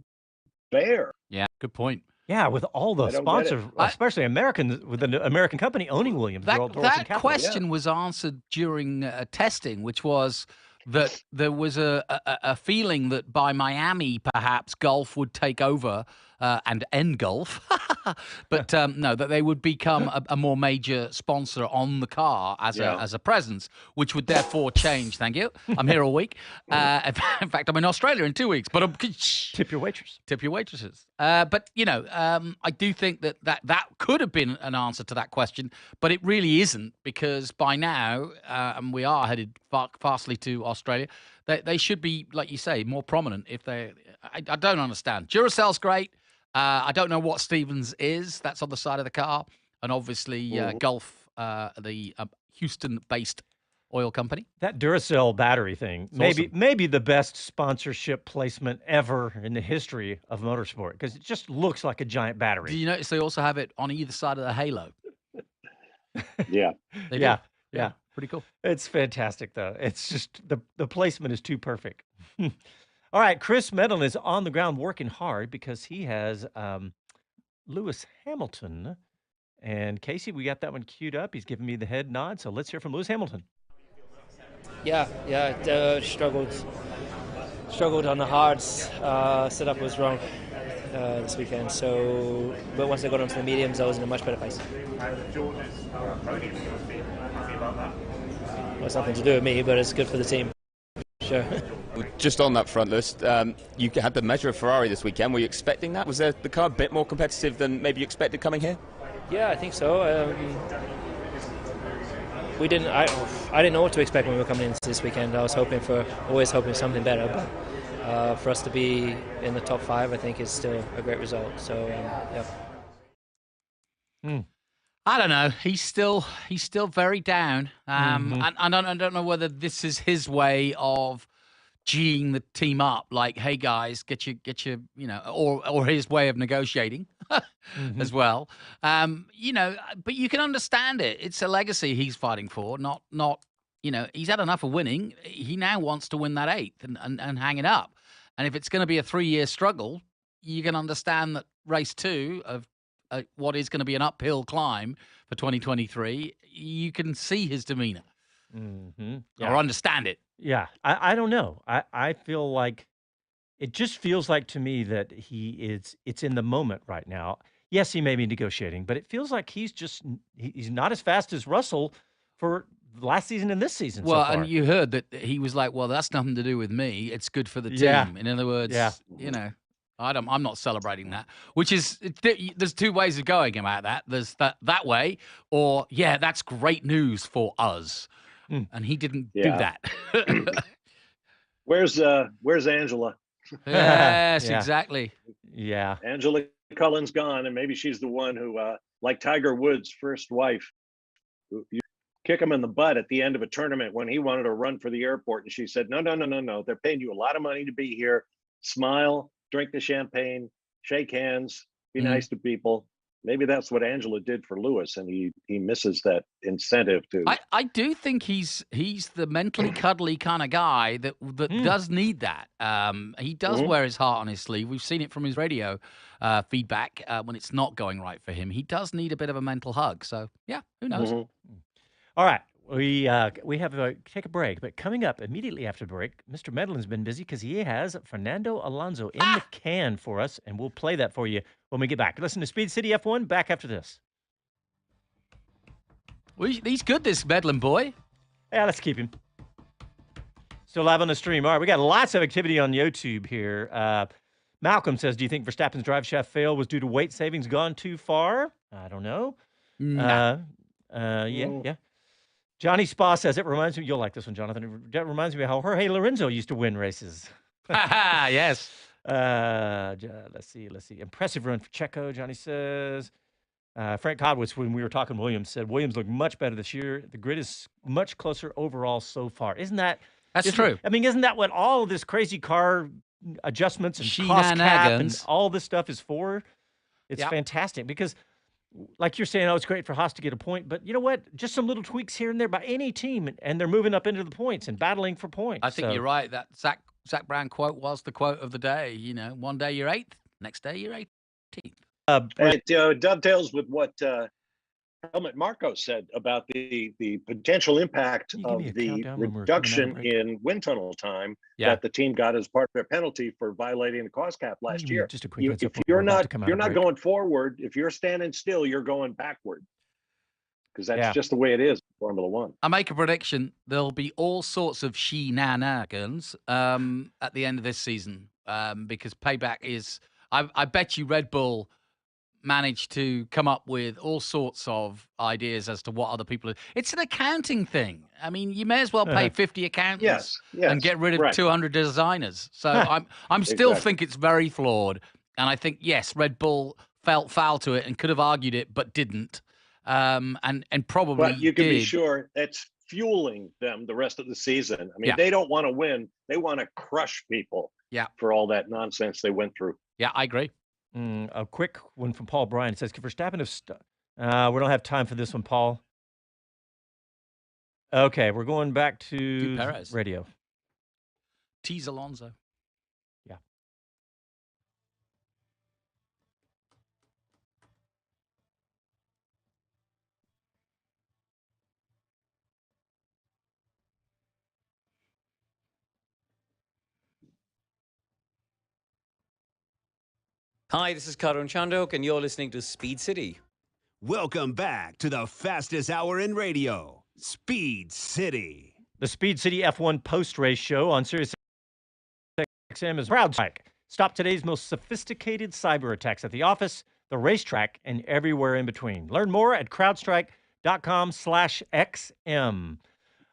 bare. Yeah, good point. Yeah, with all the sponsors, especially with an American company owning Williams. That question was answered during testing, which was that there was a feeling that by Miami, perhaps Gulf would take over and end Gulf, but no, that they would become a more major sponsor on the car as a presence, which would therefore change. Thank you. I'm here all week. In fact, I'm in Australia in 2 weeks. But tip your waitress. Tip your waitresses. But I do think that could have been an answer to that question, but it really isn't, because by now, and we are headed fastly to Australia, they should be, like you say, more prominent. I don't understand. Duracell's great. I don't know what Stevens is. That's on the side of the car. And obviously Gulf, the Houston-based oil company. That Duracell battery thing, maybe the best sponsorship placement ever in the history of motorsport, because it just looks like a giant battery. Do you notice they also have it on either side of the halo? Yeah. Yeah. Pretty cool. It's fantastic, though. It's just the placement is too perfect. All right, Chris Medland is on the ground working hard because he has Lewis Hamilton. And Casey, we got that one queued up. He's giving me the head nod. So let's hear from Lewis Hamilton. Struggled on the hards. Setup was wrong. this weekend. So, but once I got onto the mediums, I was in a much better place. George's podium, you must be happy about that. Well, it's nothing to do with me, but it's good for the team. Sure. Just on that front list, you had the measure of Ferrari this weekend. Were you expecting that? Was the car a bit more competitive than maybe you expected coming here? Yeah, I think so. I didn't know what to expect when we were coming into this weekend. I was always hoping something better, but for us to be in the top 5, I think is still a great result. So, yeah. I don't know. He's still very down. And I don't know whether this is his way of G'ing the team up, like, hey guys, get your, or his way of negotiating as well. But you can understand it. It's a legacy he's fighting for, not. He's had enough of winning. He now wants to win that 8th and hang it up. And if it's going to be a 3-year struggle, you can understand that race 2 of what is going to be an uphill climb for 2023, you can see his demeanor or understand it. Yeah, I don't know. I feel like it just feels like to me that it's in the moment right now. Yes, he may be negotiating, but it feels like he's not as fast as Russell for last season and this season. Well, so far. and you heard that he was like, well, that's nothing to do with me. It's good for the team. Yeah. In other words, I'm not celebrating that, which is, there's 2 ways of going about that. There's that way, or, yeah, that's great news for us. And he didn't do that. Where's Angela? Yes, exactly. Yeah. Angela Cullen's gone, and maybe she's the one who, like Tiger Woods' first wife, you kick him in the butt at the end of a tournament when he wanted to run for the airport, and she said, no, they're paying you a lot of money to be here. Smile, drink the champagne, shake hands, be nice to people. Maybe that's what Angela did for Lewis, and he misses that incentive to. I do think he's the mentally cuddly kind of guy that does need that. He does wear his heart on his sleeve. We've seen it from his radio feedback when it's not going right for him. He does need a bit of a mental hug. So yeah, who knows? All right. We have to take a break, but coming up immediately after the break, Mr. Medland's been busy because he has Fernando Alonso in the can for us, and we'll play that for you when we get back. Listen to Speed City F1, back after this. He's good, this Medland boy. Yeah, let's keep him. Still live on the stream. All right, we got lots of activity on YouTube here. Malcolm says, do you think Verstappen's drive shaft fail was due to weight savings gone too far? I don't know. Yeah. Johnny Spa says, it reminds me, you'll like this one, Jonathan. It reminds me of how Jorge Lorenzo used to win races. Yes. Let's see. Impressive run for Checo, Johnny says. Frank Codwitz, when we were talking Williams, said Williams looked much better this year. The grid is much closer overall so far. That's true. I mean, isn't that what all of this crazy car adjustments and cost cap and all this stuff is for? It's fantastic because, like you're saying, it's great for Haas to get a point, but you know what? Just some little tweaks here and there by any team, and they're moving up into the points and battling for points. I think you're right. That Zach Brown quote was the quote of the day. One day you're 8th, next day you're 18th. It dovetails with what Helmut Marko said about the potential impact of the reduction in wind tunnel time that the team got as part of their penalty for violating the cost cap last year. Just a quick if you're not going forward, if you're standing still, you're going backward, because that's just the way it is in Formula One. I make a prediction: there'll be all sorts of shenanigans at the end of this season because payback is. I bet you Red Bull managed to come up with all sorts of ideas as to what other people are. It's an accounting thing. I mean, you may as well pay 50 accountants and get rid of 200 designers. So I'm still think it's very flawed. And I think, yes, Red Bull felt foul to it and could have argued it, but didn't. And probably But you can be sure it's fueling them the rest of the season. I mean, they don't want to win. They want to crush people for all that nonsense they went through. Yeah, I agree. A quick one from Paul Bryan. It says, Verstappen we don't have time for this one, Paul. Okay, we're going back to radio. Tease Alonso. Yeah. Hi, this is Karun Chandok, and you're listening to Speed City. Welcome back to the fastest hour in radio, Speed City. The Speed City F1 post-race show on SiriusXM is CrowdStrike. Stop today's most sophisticated cyber attacks at the office, the racetrack, and everywhere in between. Learn more at crowdstrike.com/XM.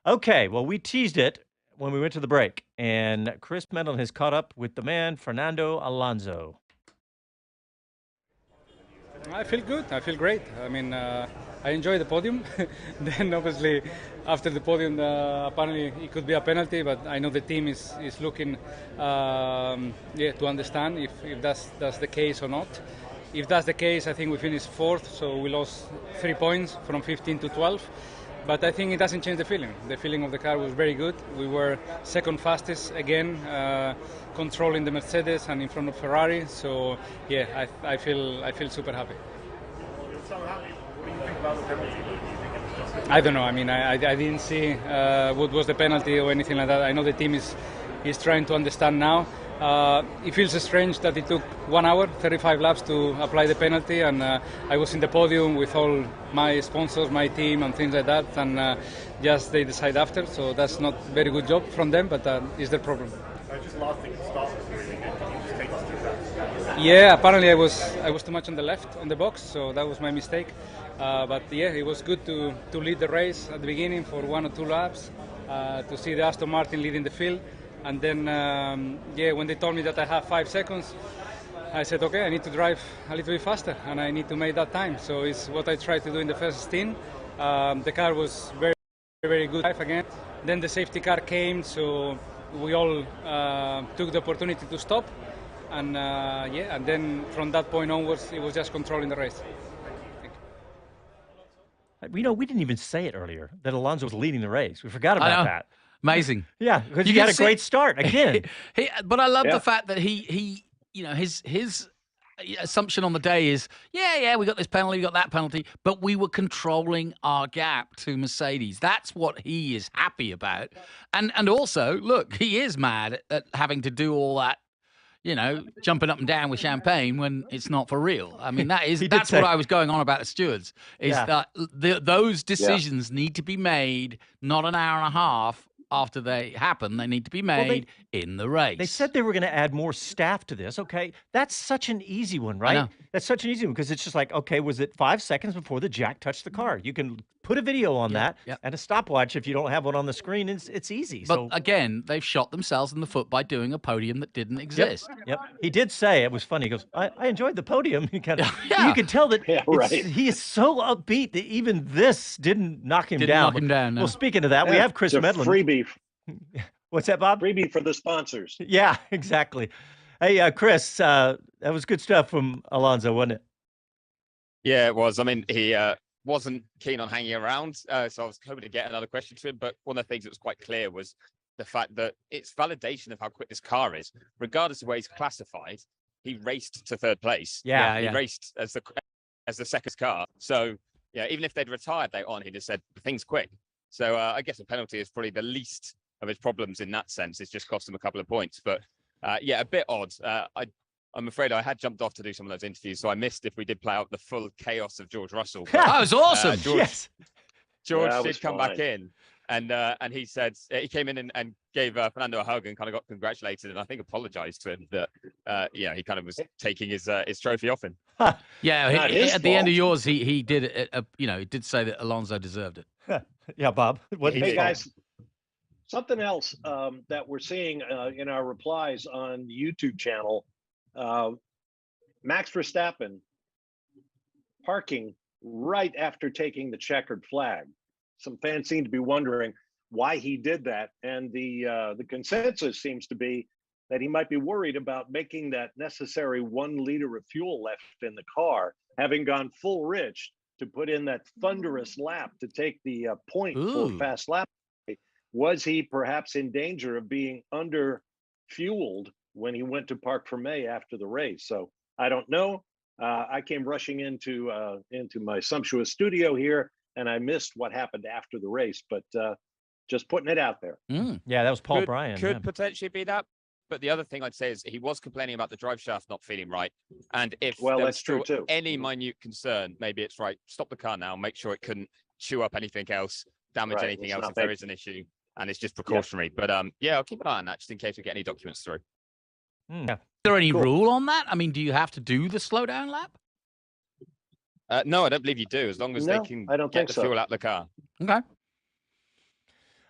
Okay, well, we teased it when we went to the break, and Chris Medland has caught up with the man, Fernando Alonso. I feel good. I feel great. I mean, I enjoy the podium. Then obviously, after the podium, apparently it could be a penalty, but I know the team is looking, to understand if that's the case or not. If that's the case, I think we finished fourth, so we lost 3 points from 15 to 12. But I think it doesn't change the feeling. The feeling of the car was very good. We were second fastest again, controlling the Mercedes and in front of Ferrari. So yeah, I feel super happy. So happy. What do you think about the penalty? Do you think it was just I don't know. I mean, I didn't see what was the penalty or anything like that. I know the team is trying to understand now. It feels strange that it took 1 hour, 35 laps to apply the penalty, and I was in the podium with all my sponsors, my team, and things like that, and just they decide after. So that's not very good job from them, but it's their problem. just last thing to start was really good. Did you just take us too fast? Yeah, apparently I was too much on the left on the box, so that was my mistake. But yeah, it was good to lead the race at the beginning for 1 or 2 laps, to see the Aston Martin leading the field. And then, when they told me that I have 5 seconds, I said, okay, I need to drive a little bit faster and I need to make that time. So it's what I tried to do in the first stint. The car was very, very good again. Then the safety car came, so we all took the opportunity to stop. And and then from that point onwards, it was just controlling the race. We didn't even say it earlier that Alonso was leading the race. We forgot about that. Amazing. Yeah, because he had a great start again. But I love the fact that he his assumption on the day is, we got this penalty, we got that penalty, but we were controlling our gap to Mercedes. That's what he is happy about. And also, look, he is mad at having to do all that, jumping up and down with champagne when it's not for real. I mean, that's what I was going on about the stewards, is that those decisions need to be made not an hour and a half after they happen. They need to be made in the race. They said they were going to add more staff to this. Okay, that's such an easy one, right? That's such an easy one because it's just like, okay, was it 5 seconds before the jack touched the car? You can put a video on that and a stopwatch if you don't have one on the screen. It's easy. But again, they've shot themselves in the foot by doing a podium that didn't exist. Yep. He did say, it was funny, he goes, I enjoyed the podium. You can tell that he is so upbeat that even this didn't knock him down. No. Well, speaking of that, we have Chris Medland. Freebie. What's that, Bob? Freebie for the sponsors. Yeah, exactly. Hey, Chris, that was good stuff from Alonso, wasn't it? Yeah, it was. I mean, he wasn't keen on hanging around, so I was hoping to get another question to him. But one of the things that was quite clear was the fact that it's validation of how quick this car is. Regardless of where he's classified, he raced to third place. He raced as the second car. So, even if they'd retired later on, he'd have said, the thing's quick. So I guess a penalty is probably the least of his problems in that sense. It's just cost him a couple of points. But a bit odd. I'm afraid I had jumped off to do some of those interviews, so I missed if we did play out the full chaos of George Russell. But, that was awesome. George did come back in, and he said he came in and gave Fernando a hug and kind of got congratulated, and I think apologized to him that he kind of was taking his trophy off him. At the end of yours, he did he did say that Alonso deserved it. Yeah, Bob. Hey guys, something else that we're seeing in our replies on the YouTube channel. Max Verstappen parking right after taking the checkered flag. Some fans seem to be wondering why he did that, and the consensus seems to be that he might be worried about making that necessary 1 liter of fuel left in the car, having gone full rich to put in that thunderous lap to take the point for fast lap. Was he perhaps in danger of being under fueled when he went to Parc Fermé after the race? So I don't know. I came rushing into my sumptuous studio here, and I missed what happened after the race. But just putting it out there. Yeah, that was Paul Bryan. Could potentially be that. But the other thing I'd say is he was complaining about the drive shaft not feeling right. And if Well, there that's was true still too. any minute concern, maybe it's right, stop the car now, make sure it couldn't chew up anything else, damage Right, anything it's else not if there big. is an issue. And it's just precautionary. But yeah, I'll keep an eye on that just in case we get any documents through. Yeah. Is there any rule on that? I mean, do you have to do the slowdown lap? No, I don't believe you do, as long as they can I don't get think the so. fuel out of the car. Okay.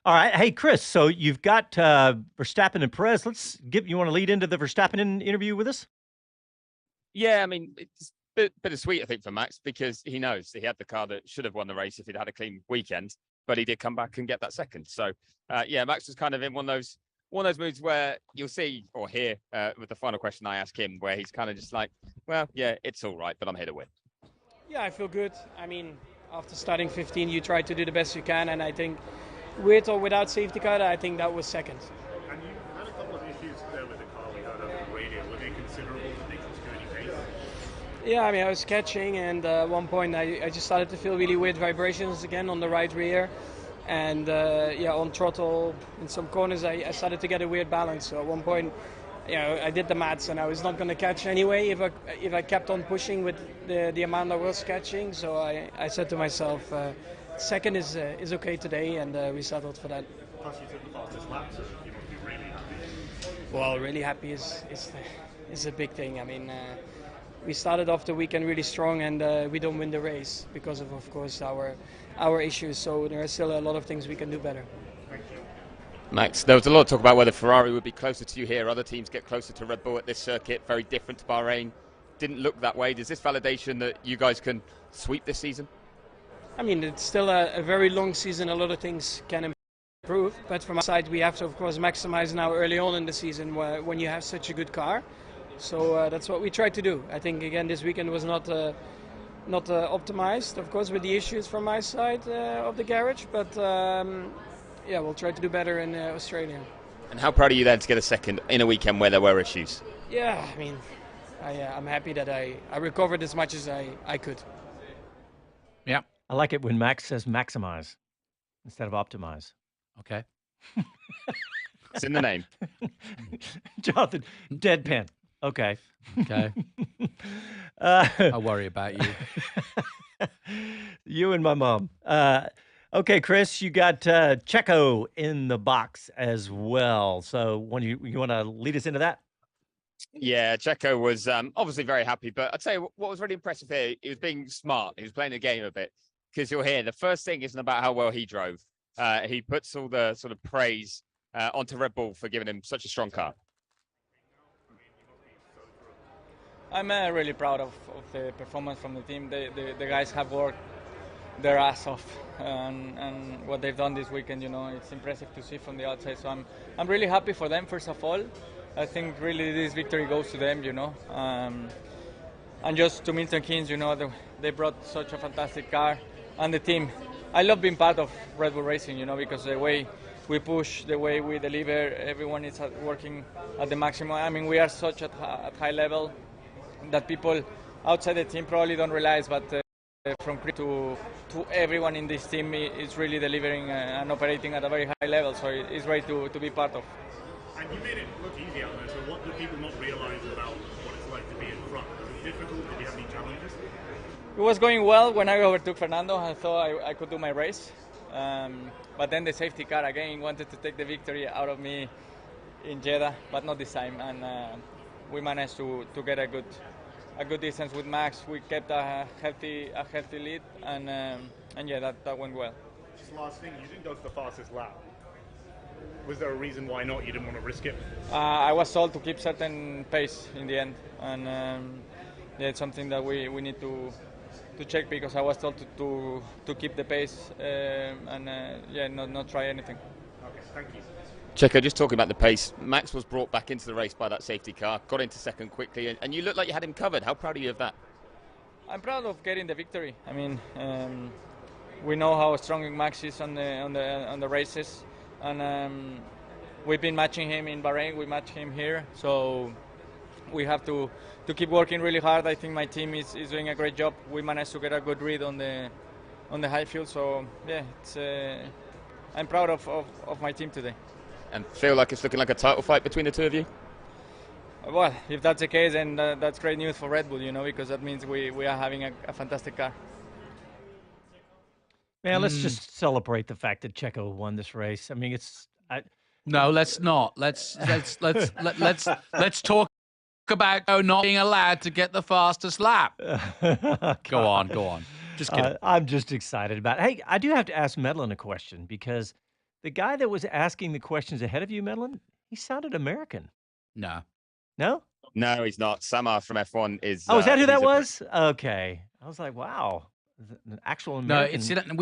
All right. Hey, Chris, so you've got Verstappen and Perez. You want to lead into the Verstappen interview with us? Yeah, I mean, it's bittersweet, I think, for Max, because he knows he had the car that should have won the race if he'd had a clean weekend, but he did come back and get that second. So, yeah, Max was kind of in one of those moods where you'll see or hear with the final question I asked him, where he's kind of just like, well, yeah, it's all right, but I'm here to win. Yeah, I feel good. I mean, after starting 15, you try to do the best you can, and I think with or without safety car, I think that was second. And you had a couple of issues there with the car we heard over the radio. Were they considerable? Did they cause you any pain? Yeah, I mean, I was catching, and at one point I just started to feel really weird vibrations again on the right rear. And yeah, on throttle, in some corners, I started to get a weird balance. So at one point, you know, I did the maths, and I was not going to catch anyway if I kept on pushing with the amount I was catching. So I said to myself, second is okay today, and we settled for that. Plus, you took the fastest lap, so you must be really happy. Well, really happy is a big thing. I mean, we started off the weekend really strong, and we don't win the race because of course, our issues. So there are still a lot of things we can do better. Thank you. Max, there was a lot of talk about whether Ferrari would be closer to you here. Other teams get closer to Red Bull at this circuit. Very different to Bahrain. Didn't look that way. Is this validation that you guys can sweep this season? I mean, it's still a very long season. A lot of things can improve. But from our side, we have to, of course, maximize now early on in the season when you have such a good car. So that's what we try to do. I think, again, this weekend was not optimized, of course, with the issues from my side of the garage. But, yeah, we'll try to do better in Australia. And how proud are you then to get a second in a weekend where there were issues? Yeah, I mean, I'm happy that I recovered as much as I could. Yeah. I like it when Max says maximize instead of optimize. Okay. It's in the name. Jonathan, deadpan. Okay. Okay. I worry about you. You and my mom. Okay, Chris, you got Checo in the box as well. So you want to lead us into that? Yeah, Checo was obviously very happy, but I'd say what was really impressive here, he was being smart. He was playing the game a bit, because you'll hear the first thing isn't about how well he drove. He puts all the sort of praise onto Red Bull for giving him such a strong car. I'm really proud of the performance from the team. The guys have worked their ass off, and what they've done this weekend, you know, it's impressive to see from the outside. So I'm really happy for them, first of all. I think really this victory goes to them, you know. And just to Milton Keynes, you know, they brought such a fantastic car, and the team. I love being part of Red Bull Racing, you know, because the way we push, the way we deliver, everyone is working at the maximum. I mean, we are such at high level that people outside the team probably don't realize, but from Prix to everyone in this team is really delivering and operating at a very high level. So it's great to be part of. And you made it look easy out there, so what do people not realise about what it's like to be in front? Was it difficult? Did you have any challenges? It was going well when I overtook Fernando. I thought I could do my race. But then the safety car again wanted to take the victory out of me in Jeddah, but not this time. And we managed to get a good distance with Max. We kept a healthy lead, and yeah, that went well. Just last thing, you didn't go to the fastest lap. Was there a reason why not? You didn't want to risk it? I was told to keep certain pace in the end, and yeah, it's something that we need to check, because I was told to keep the pace and yeah, not try anything. Okay, thank you. Checo, just talking about the pace, Max was brought back into the race by that safety car, got into second quickly, and you looked like you had him covered. How proud are you of that? I'm proud of getting the victory. I mean, we know how strong Max is on the races, and we've been matching him in Bahrain. We match him here, so we have to keep working really hard. I think my team is doing a great job. We managed to get a good read on the high field, so yeah, I'm proud of my team today. And feel like it's looking like a title fight between the two of you? Well, if that's the case, then that's great news for Red Bull, because that means we are having a fantastic car. Man, let's just celebrate the fact that Checo won this race. I mean, No, let's not. Let's talk about not being allowed to get the fastest lap. Go on. Just kidding. I'm just excited about it. Hey, I do have to ask Medland a question because the guy that was asking the questions ahead of you, Medland, he sounded American. No. No? No, he's not. Samar from F1 is. Oh, is that who that was? Okay. I was like, wow. An actual American. No,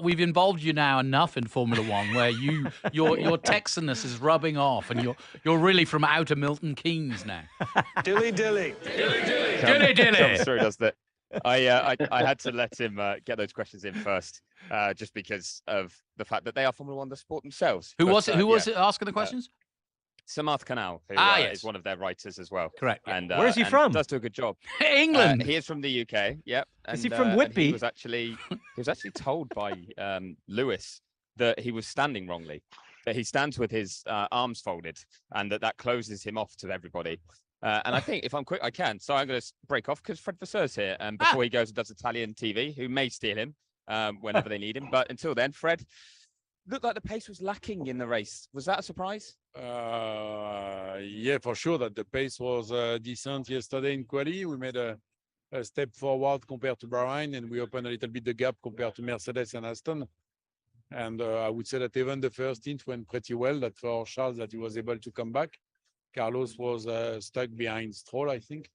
we've involved you now enough in Formula One where your Texanness is rubbing off, and you're really from outer Milton Keynes now. Dilly. Dilly. Comes through, does that? I had to let him get those questions in first, just because of the fact that they are Formula One, the sport themselves. Who was it asking the questions? Samarth Kanal, who yes. is one of their writers as well. Correct. And where is he from? Does do a good job. England. He is from the UK. Yep. Is he from Whitby? He was actually told by Lewis that he was standing wrongly. That he stands with his arms folded, and that closes him off to everybody. And I think if I'm quick, I can. So I'm going to break off because Fred Vasseur's here, and before he goes and does Italian TV, who may steal him whenever they need him. But until then, Fred, looked like the pace was lacking in the race. Was that a surprise? Yeah, for sure that the pace was decent yesterday in quali. We made a step forward compared to Bahrain, and we opened a little bit the gap compared to Mercedes and Aston. And I would say that even the first stint went pretty well. That for Charles, that he was able to come back. Carlos was stuck behind Stroll, I think.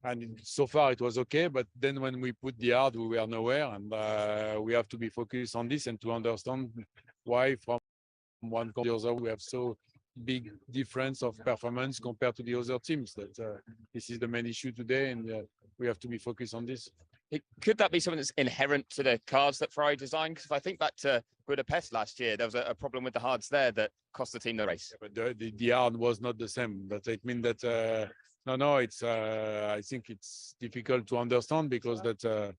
And so far it was okay, but then when we put the hard, we were nowhere, and we have to be focused on this and to understand why from one to the other we have so big difference of performance compared to the other teams. That this is the main issue today, and we have to be focused on this. Could that be something that's inherent to the cars that Ferrari designed? Because if I think back to Budapest last year, there was a problem with the hards there that cost the team the race. But the hard was not the same. But it means that no, it's I think it's difficult to understand because that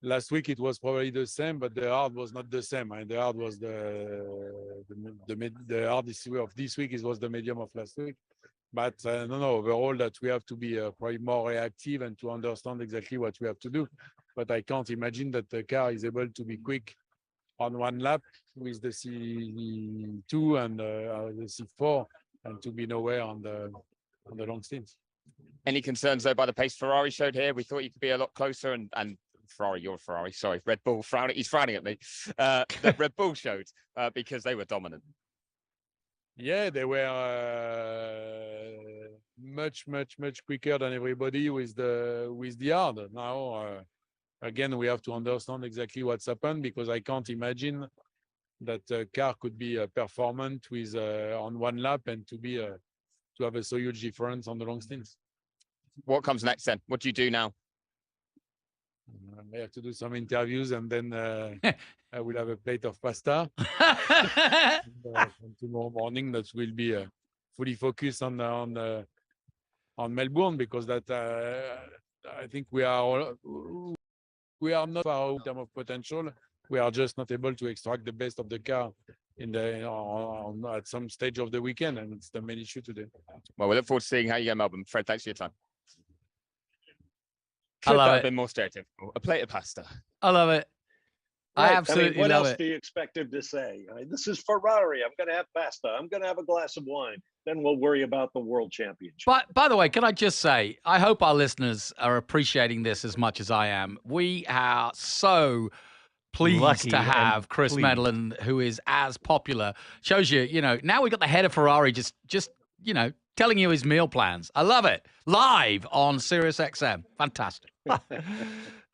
last week it was probably the same, but the hard was not the same. And the hard was the hard of this week was the medium of last week. But no, overall that we have to be probably more reactive and to understand exactly what we have to do. But I can't imagine that the car is able to be quick on one lap with the C2 and the C4 and to be nowhere on the long stints. Any concerns though by the pace Ferrari showed here? We thought you could be a lot closer, and Ferrari, you're Ferrari, sorry, Red Bull frowning. He's frowning at me. That Red Bull showed because they were dominant. Yeah, they were much quicker than everybody with the hard. Now, again, we have to understand exactly what's happened because I can't imagine that a car could be performant with on one lap and to have a so huge difference on the long stints. What comes next then? What do you do now? I have to do some interviews and then I will have a plate of pasta. And tomorrow morning, that will be fully focused on Melbourne because that I think we are not far out in terms of potential. We are just not able to extract the best of the car at some stage of the weekend, and it's the main issue today. Well, we look forward to seeing how you go, Melbourne. Fred, thanks for your time. I love it. Been more stereotypical. A plate of pasta. I love it. Right. I absolutely what love else it. do you expect him to say? This is Ferrari. I'm going to have pasta. I'm going to have a glass of wine. Then we'll worry about the world championship. By the way, can I just say, I hope our listeners are appreciating this as much as I am. We are so pleased to have Chris Medland, who is as popular. Shows you, now we've got the head of Ferrari just telling you his meal plans. I love it. Live on SiriusXM. Fantastic.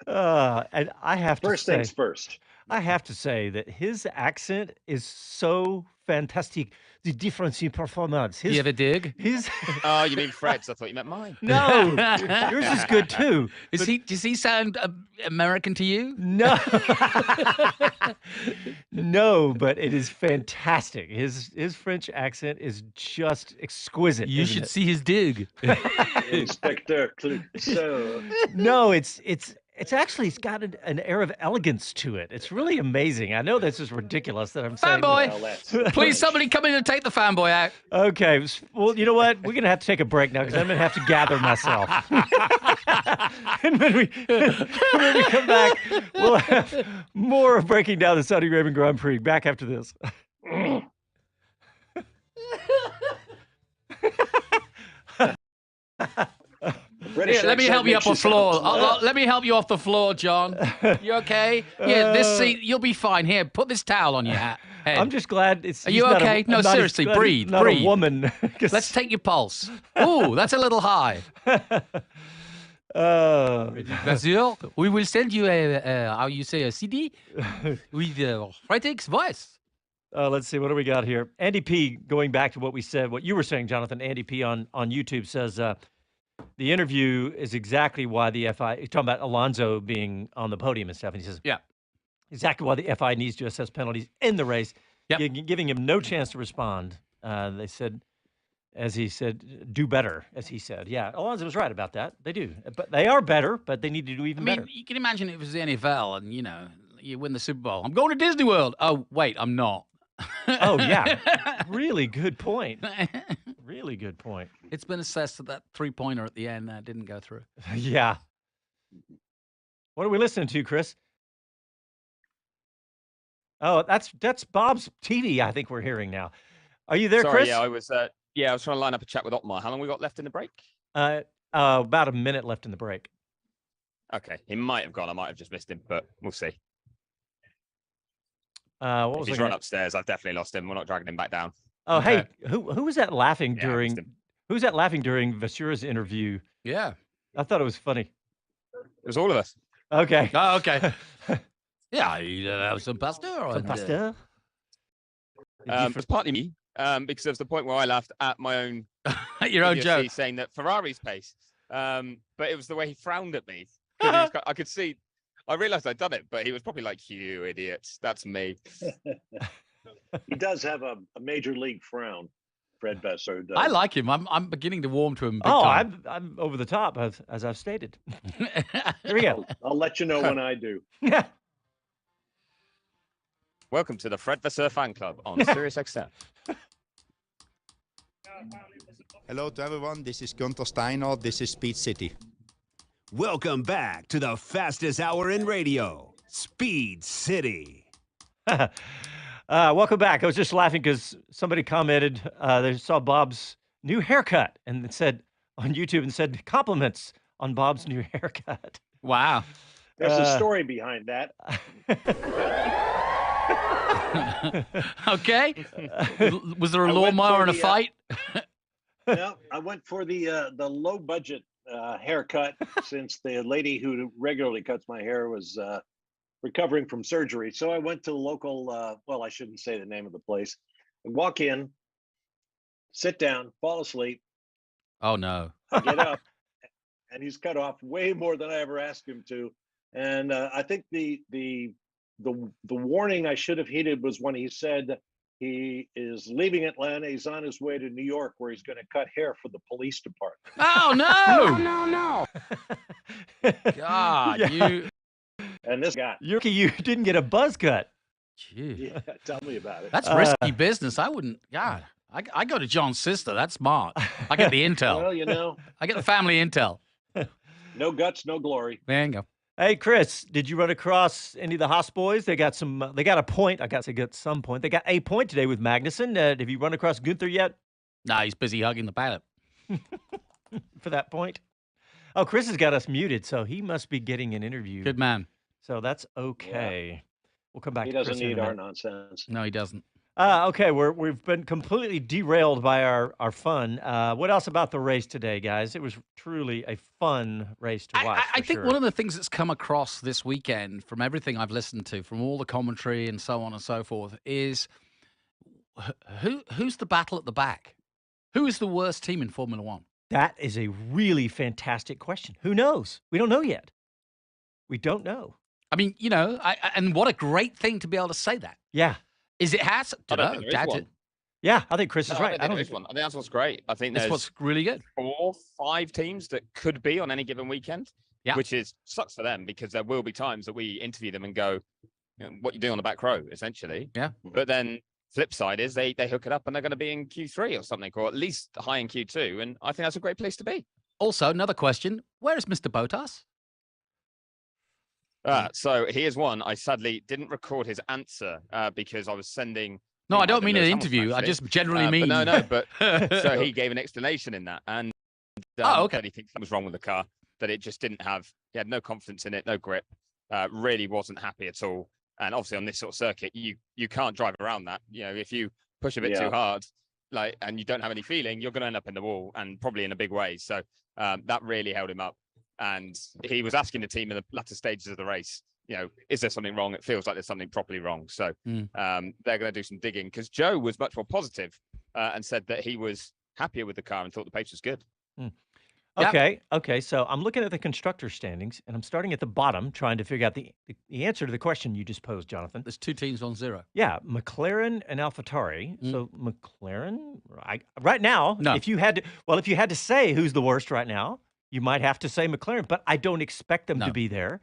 And I have to First say, things first. I have to say that his accent is so fantastic. The difference in performance. You have a dig? Oh, you mean Fred's? I thought you meant mine. No, yours is good too. Does he sound American to you? No, no, but it is fantastic. His French accent is just exquisite. You should see his dig. Inspector Clouseau. No, it's it's got an air of elegance to it. It's really amazing. I know this is ridiculous that I'm saying. Fanboy, please somebody come in and take the fanboy out. Okay, well, you know what? We're gonna have to take a break now because I'm gonna have to gather myself. And when we come back, we'll have more of breaking down the Saudi Arabian Grand Prix. Back after this. Here, let me help you up the floor. Let me help you off the floor, John. You okay? Yeah, this seat, you'll be fine. Here, put this towel on your head. I'm just glad it's. Are you okay? No, seriously, breathe. Breathe. A woman. Let's take your pulse. Ooh, that's a little high. We will send you a CD with Freitag's voice. Let's see, what do we got here? Andy P, going back to what we said, what you were saying, Jonathan, Andy P on YouTube says the interview is exactly why the FI, he's talking about Alonso being on the podium and stuff, and he says, yeah, exactly why the FI needs to assess penalties in the race, giving him no chance to respond. They said, as he said, do better, as he said. Yeah, Alonso was right about that. They do. But they are better, but they need to do even better. You can imagine it was the NFL and, you win the Super Bowl. I'm going to Disney World. Oh, wait, I'm not. Oh, yeah. Really good point. Really good point. It's been assessed that three-pointer at the end didn't go through. Yeah. What are we listening to, Chris? Oh, that's Bob's TV, I think we're hearing now. Are you there, Sorry, Chris? Yeah, I was trying to line up a chat with Otmar. How long we got left in the break? About a minute left in the break. Okay. He might have gone. I might have just missed him, but we'll see. What was He's run upstairs. I've definitely lost him. We're not dragging him back down. Oh, okay. Hey, who was that laughing during? Who was that laughing during Varsha's interview? Yeah, I thought it was funny. It was all of us. Okay. Oh, okay. Yeah, you have some pasta. Some pasta. It was partly me, because there was the point where I laughed at my own, your own joke, saying that Ferrari's pace. But it was the way he frowned at me. I could see. I realized I'd done it, but he was probably like, "You idiots, that's me." He does have a major league frown, Fred Vasseur does. I like him. I'm beginning to warm to him. Big time. I'm over the top, as I've stated. Here we go. I'll let you know when I do. Yeah. Welcome to the Fred Vasseur fan club on SiriusXM. Hello to everyone. This is Gunther Steiner. This is Speed City. Welcome back to the fastest hour in radio, Speed City. Welcome back. I was just laughing because somebody commented they saw Bob's new haircut and it said on YouTube and said compliments on Bob's new haircut. Wow. There's a story behind that. Okay. Was there a lawnmower and a fight? No, I went for the low budget haircut since the lady who regularly cuts my hair was recovering from surgery. So I went to the local, well, I shouldn't say the name of the place. I walk in, sit down, fall asleep. Oh, no. I get up, and he's cut off way more than I ever asked him to. And I think the warning I should have heeded was when he said he is leaving Atlanta. He's on his way to New York, where he's going to cut hair for the police department. Oh, no. No. God, Yeah. you. And this guy. You didn't get a buzz cut. Gee. Yeah, tell me about it. That's risky business. I wouldn't. God, I go to John's sister. That's smart. I get the intel. Well, you know. I get the family intel. No guts, no glory. There you go. Hey, Chris, did you run across any of the Haas boys? They got some. They got a point. I got to get some point. They got a point today with Magnussen. Have you run across Gunther yet? Nah, he's busy hugging the pilot. For that point. Oh, Chris has got us muted, so he must be getting an interview. Good man. So that's okay. Yeah. We'll come back. He to doesn't Chris in need a our minute. nonsense. No, he doesn't. Okay, we've been completely derailed by our fun. What else about the race today, guys? It was truly a fun race to watch. I think one of the things that's come across this weekend from everything I've listened to, from all the commentary and so on and so forth, is who's the battle at the back? Who is the worst team in Formula One? That is a really fantastic question. Who knows? We don't know yet. We don't know. I mean, you know, and what a great thing to be able to say that. Yeah. Is it Haas? I don't think there is one. Yeah, I think Chris is right. I don't think there is one. I think that's what's great. I think That's there's what's really good. 4, 5 teams that could be on any given weekend. which sucks for them because there will be times that we interview them and go, what you doing on the back row, essentially. Yeah. But then flip side is they hook it up and they're going to be in Q3 or something, or at least high in Q2. And I think that's a great place to be. Also, another question. Where is Mr. Bottas? So here's one. I sadly didn't record his answer because I was sending. No, I don't mean an interview. I just generally mean. But so he gave an explanation in that. And that he thinks that was wrong with the car, that it just didn't have, he had no confidence in it, no grip, really wasn't happy at all. And obviously on this sort of circuit, you can't drive around that. You know, if you push a bit too hard, and you don't have any feeling, you're going to end up in the wall and probably in a big way. So that really held him up. And he was asking the team in the latter stages of the race, is there something wrong? It feels like there's something properly wrong. So they're going to do some digging, because Joe was much more positive and said that he was happier with the car and thought the pace was good. Okay. So I'm looking at the constructor standings, and I'm starting at the bottom, trying to figure out the answer to the question you just posed, Jonathan. There's 2 teams on 0. Yeah, McLaren and AlphaTauri. So McLaren, right now, if you had to say who's the worst right now, you might have to say McLaren, but I don't expect them to be there.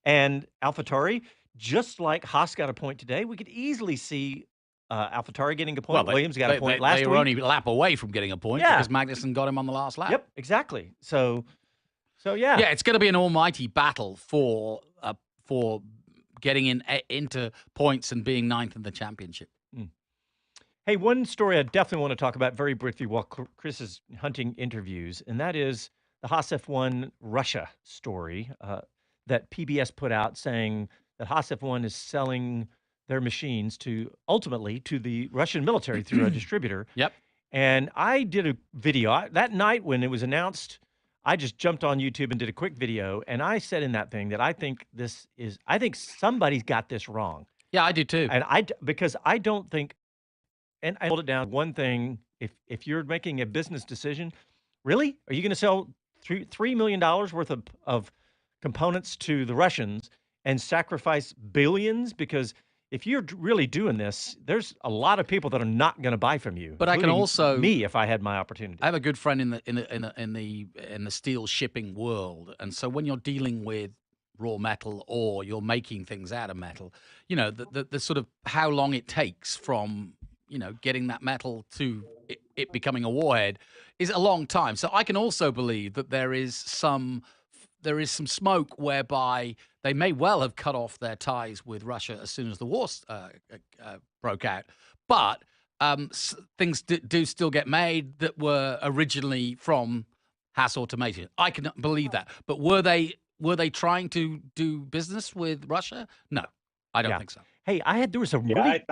And AlphaTauri, just like Haas got a point today, we could easily see AlphaTauri getting a point. Williams got a point last week. They were only a lap away from getting a point because Magnussen got him on the last lap. Yep, exactly. So yeah. Yeah, it's going to be an almighty battle for getting into points and being 9th in the championship. Hey, one story I definitely want to talk about very briefly while Chris is hunting interviews, and that is the Haas F1 Russia story that PBS put out, saying that Haas F1 is selling their machines ultimately to the Russian military through a distributor. Yep. And I did a video that night when it was announced. I just jumped on YouTube and did a quick video, and I said in that thing that I think somebody's got this wrong. Yeah, I do too. And because I don't think, and I hold it down one thing: if you're making a business decision, really, are you going to sell $3 million worth of components to the Russians and sacrifice billions? Because if you're really doing this, there's a lot of people that are not going to buy from you. But I can also me if I had my opportunity. I have a good friend in the steel shipping world, and so when you're dealing with raw metal or you're making things out of metal, the sort of how long it takes from getting that metal to it becoming a warhead is a long time. So I can also believe that there is some smoke whereby they may well have cut off their ties with Russia as soon as the war broke out. But things do still get made that were originally from Haas Automation. I can believe that. But were they trying to do business with Russia? No, I don't think so. Hey, there was a really...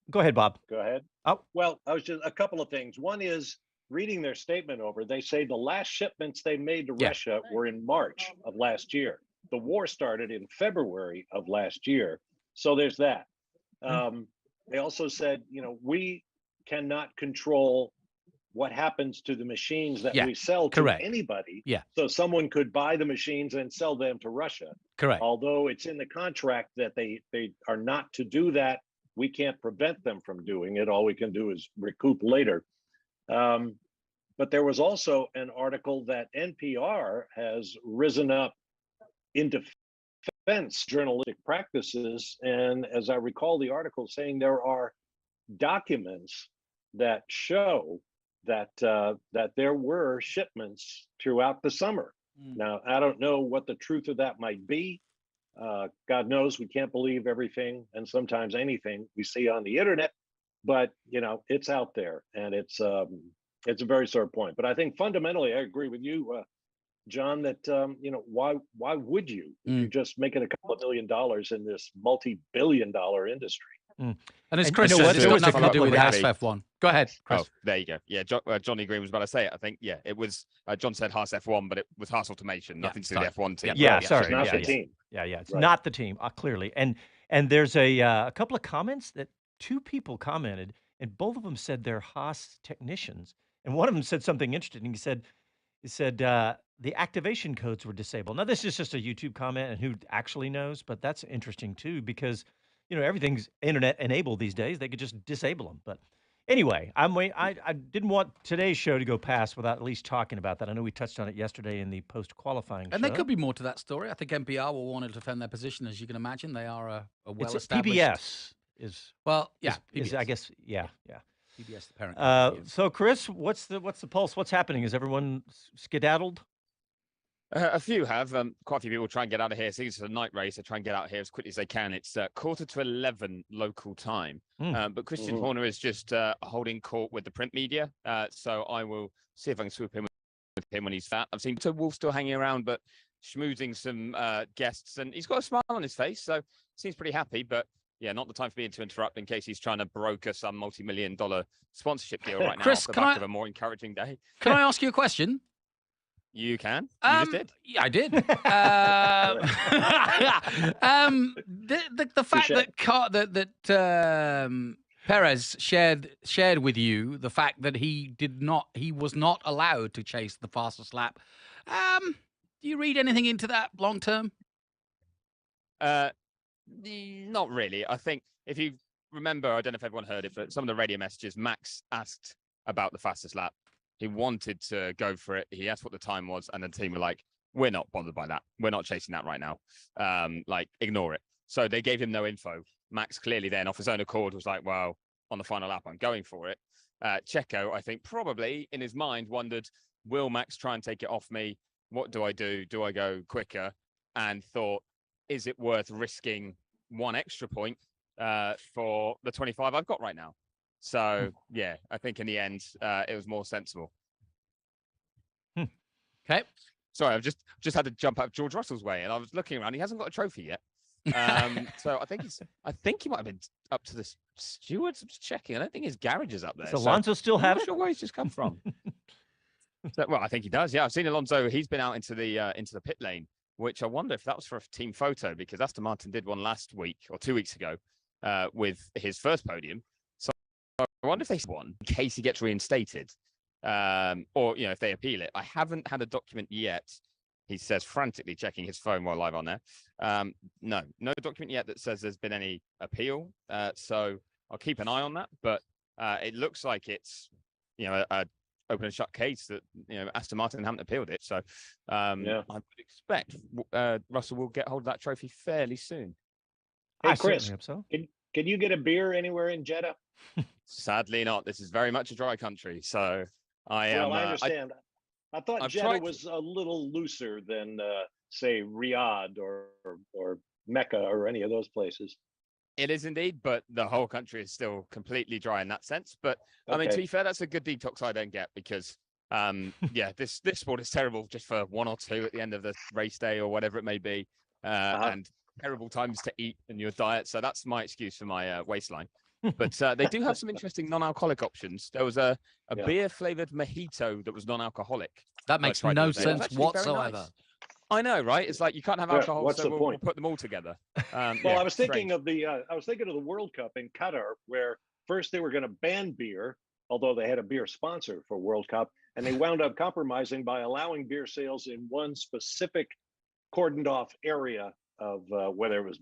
Go ahead, Bob. Go ahead. Oh, well, I was just a couple of things. One is reading their statement over. They say the last shipments they made to Russia were in March of last year. The war started in February of last year. So there's that. They also said, we cannot control what happens to the machines that we sell to anybody. Yeah. So someone could buy the machines and sell them to Russia. Correct. Although it's in the contract that they are not to do that. We can't prevent them from doing it. All we can do is recoup later. But there was also an article that NPR has risen up in defense journalistic practices. And as I recall the article saying there are documents that show that there were shipments throughout the summer. Now, I don't know what the truth of that might be. God knows we can't believe everything and sometimes anything we see on the internet, but it's out there, and it's a very sore point. But I think fundamentally, I agree with you, John, that why would you if you're just making a couple of $1 million in this multi-billion-dollar industry? And as Chris said, it's got nothing to do with Haas F1. Go ahead, Chris. Oh, there you go. Yeah, Johnny Green was about to say it. I think, it was, John said Haas F1, but it was Haas Automation, nothing to do with the F1 team. Yeah, sorry. It's not the team. Yeah, it's not the team, clearly. And there's a couple of comments that 2 people commented, and both of them said they're Haas technicians. And one of them said something interesting. He said the activation codes were disabled. Now, this is just a YouTube comment, and who actually knows, but that's interesting too, because everything's internet enabled these days. They could just disable them. But Anyway, I didn't want today's show to go past without at least talking about that. I know we touched on it yesterday in the post-qualifying show. And there could be more to that story. I think MPR will want to defend their position, as you can imagine. They are a well-established. PBS is PBS. I guess yeah. PBS, the parent. So, Chris, what's the pulse? What's happening? Is everyone skedaddled? A few have. Quite a few people try and get out of here. Since it's a night race, they try and get out of here as quickly as they can. It's 11:15 local time. But Christian Horner is just holding court with the print media. So I will see if I can swoop in with him when he's fat. I've seen Wolf still hanging around, but schmoozing some guests. And he's got a smile on his face, so seems pretty happy. But yeah, not the time for me to interrupt in case he's trying to broker some multi-million-dollar sponsorship deal right now. Chris, off the back of a more encouraging day. Can I ask you a question? You can. You just did. Yeah, I did. The fact that Perez shared with you the fact that he was not allowed to chase the fastest lap. Do you read anything into that long term? Not really. I think if you remember, I don't know if everyone heard it, but some of the radio messages, Max asked about the fastest lap. He wanted to go for it. He asked what the time was, and the team were like, "We're not bothered by that. We're not chasing that right now. Ignore it." So they gave him no info. Max clearly then, off his own accord, was like, "Well, on the final lap, I'm going for it." Checo, I think, probably in his mind wondered, "Will Max try and take it off me? What do I do? Do I go quicker?" And thought, "Is it worth risking one extra point for the 25 I've got right now?" So, yeah, I think in the end, it was more sensible. Okay. Sorry, I've just had to jump out of George Russell's way, and I was looking around. He hasn't got a trophy yet. So I think he might have been up to the stewards. I'm just checking. I don't think his garage is up there. Does Alonso still have it? I'm not sure where he's just come from. Well, I think he does. Yeah, I've seen Alonso. He's been out into the pit lane, which I wonder if that was for a team photo, because Aston Martin did one last week or 2 weeks ago with his first podium. So I wonder if they won in case he gets reinstated, or if they appeal it. I haven't had a document yet. He says, frantically checking his phone while live on there. No document yet that says there's been any appeal. So I'll keep an eye on that. But it looks like it's a open and shut case that Aston Martin haven't appealed it. So I would expect Russell will get hold of that trophy fairly soon. Hey, I Chris, certainly hope so. Can you get a beer anywhere in Jeddah? Sadly not. This is very much a dry country. So I am. Well, I understand. I thought I've Jeddah tried- was a little looser than, say, Riyadh or Mecca or any of those places. It is indeed, but the whole country is still completely dry in that sense. But I mean, to be fair, that's a good detox I don't get because, this sport is terrible just for 1 or 2 at the end of the race day or whatever it may be, and terrible times to eat in your diet. So that's my excuse for my waistline. But they do have some interesting non-alcoholic options. There was a beer-flavored mojito that was non-alcoholic. That makes no sense whatsoever. Nice. I know, right? It's like you can't have alcohol, what's so the we'll point? put them all together. Well, I was thinking of the World Cup in Qatar, where first they were going to ban beer, although they had a beer sponsor for World Cup, and they wound up compromising by allowing beer sales in one specific cordoned off area of whether it was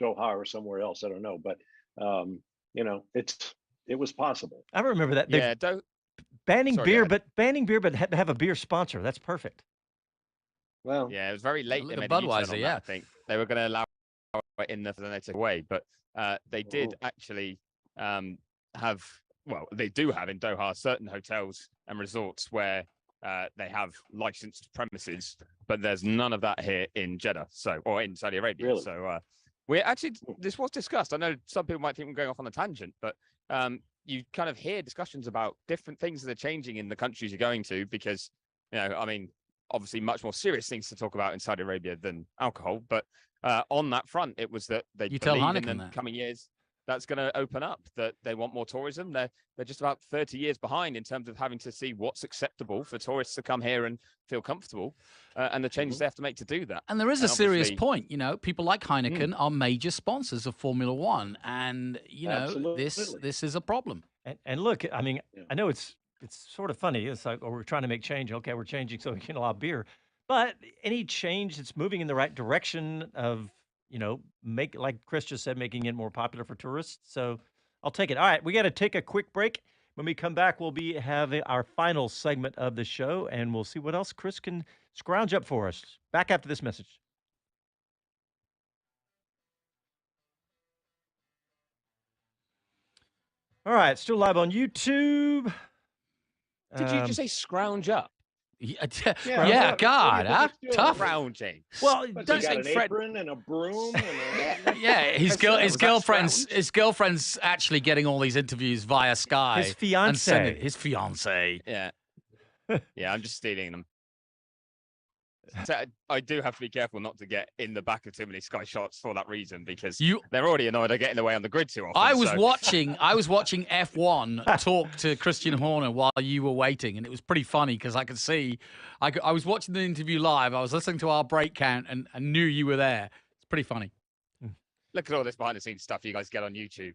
Doha or somewhere else, I don't know, but it was possible. I remember that. Banning beer, but have a beer sponsor. That's perfect. Well, yeah, it was very late. Look at Budweiser, on that, I think they were going to allow it in there, then they took away. But they did actually have. Well, they do have in Doha certain hotels and resorts where they have licensed premises, but there's none of that here in Jeddah, or in Saudi Arabia. Really? So we actually, this was discussed. I know some people might think we're going off on a tangent, but you kind of hear discussions about different things that are changing in the countries you're going to, because obviously much more serious things to talk about in Saudi Arabia than alcohol. But on that front, it was that they believe in the coming years that's going to open up, that they want more tourism. They're just about 30 years behind in terms of having to see what's acceptable for tourists to come here and feel comfortable, and the changes they have to make to do that. And there is a serious point. People like Heineken are major sponsors of Formula One, and this is a problem. And look, I know it's sort of funny. It's like, we're trying to make change. Okay, we're changing so we can allow beer. But any change that's moving in the right direction of, like Chris just said, making it more popular for tourists. So I'll take it. All right, we got to take a quick break. When we come back, we'll be having our final segment of the show, and we'll see what else Chris can scrounge up for us. Back after this message. All right, still live on YouTube. Did you just say scrounge up? Yeah, God, huh? Tough. Scrounging. Well, But you got an apron and a broom. And Yeah, his girlfriend's actually getting all these interviews via Sky. His fiancée. His fiancée. Yeah. Yeah, I'm just stealing them. So I do have to be careful not to get in the back of too many Sky shots for that reason, because they're already annoyed I get in the way on the grid too often. I was watching F1 talk to Christian Horner while you were waiting, and it was pretty funny because I could see, I was watching the interview live, I was listening to our break count and knew you were there. It's pretty funny. Look at all this behind the scenes stuff you guys get on YouTube.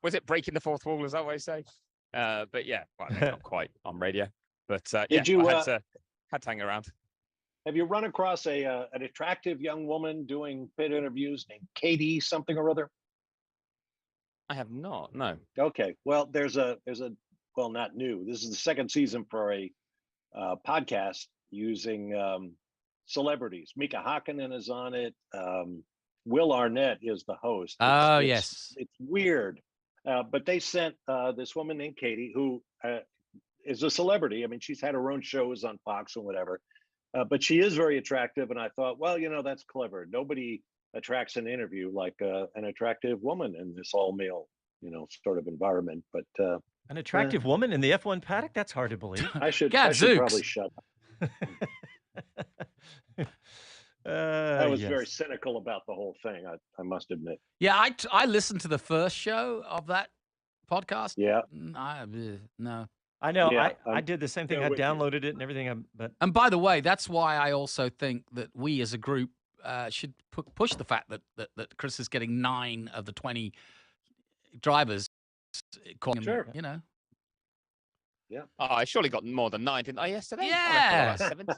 Was it breaking the fourth wall? Is that what I say? But yeah, well, I mean, not quite on radio. But Did you, I had to hang around. Have you run across an attractive young woman doing pit interviews named Katie something or other? I have not. No. Okay. Well, there's a well, not new. This is the second season for a podcast using celebrities. Mika Hakkinen is on it. Will Arnett is the host. Yes. It's weird. But they sent this woman named Katie, who is a celebrity. I mean, she's had her own shows on Fox and whatever. But she is very attractive. And I thought, well, that's clever. Nobody attracts an interview like an attractive woman in this all-male, sort of environment. But an attractive woman in the F1 paddock? That's hard to believe. I should probably shut up. I was very cynical about the whole thing, I must admit. Yeah, I listened to the first show of that podcast. Yeah. No. I know. Yeah, I did the same thing. I downloaded it and everything. And by the way, that's why I also think that we as a group should push the fact that Chris is getting 9 of the 20 drivers. Sure. Yeah. Oh, I surely got more than 9, didn't I, yesterday? Yeah. 70.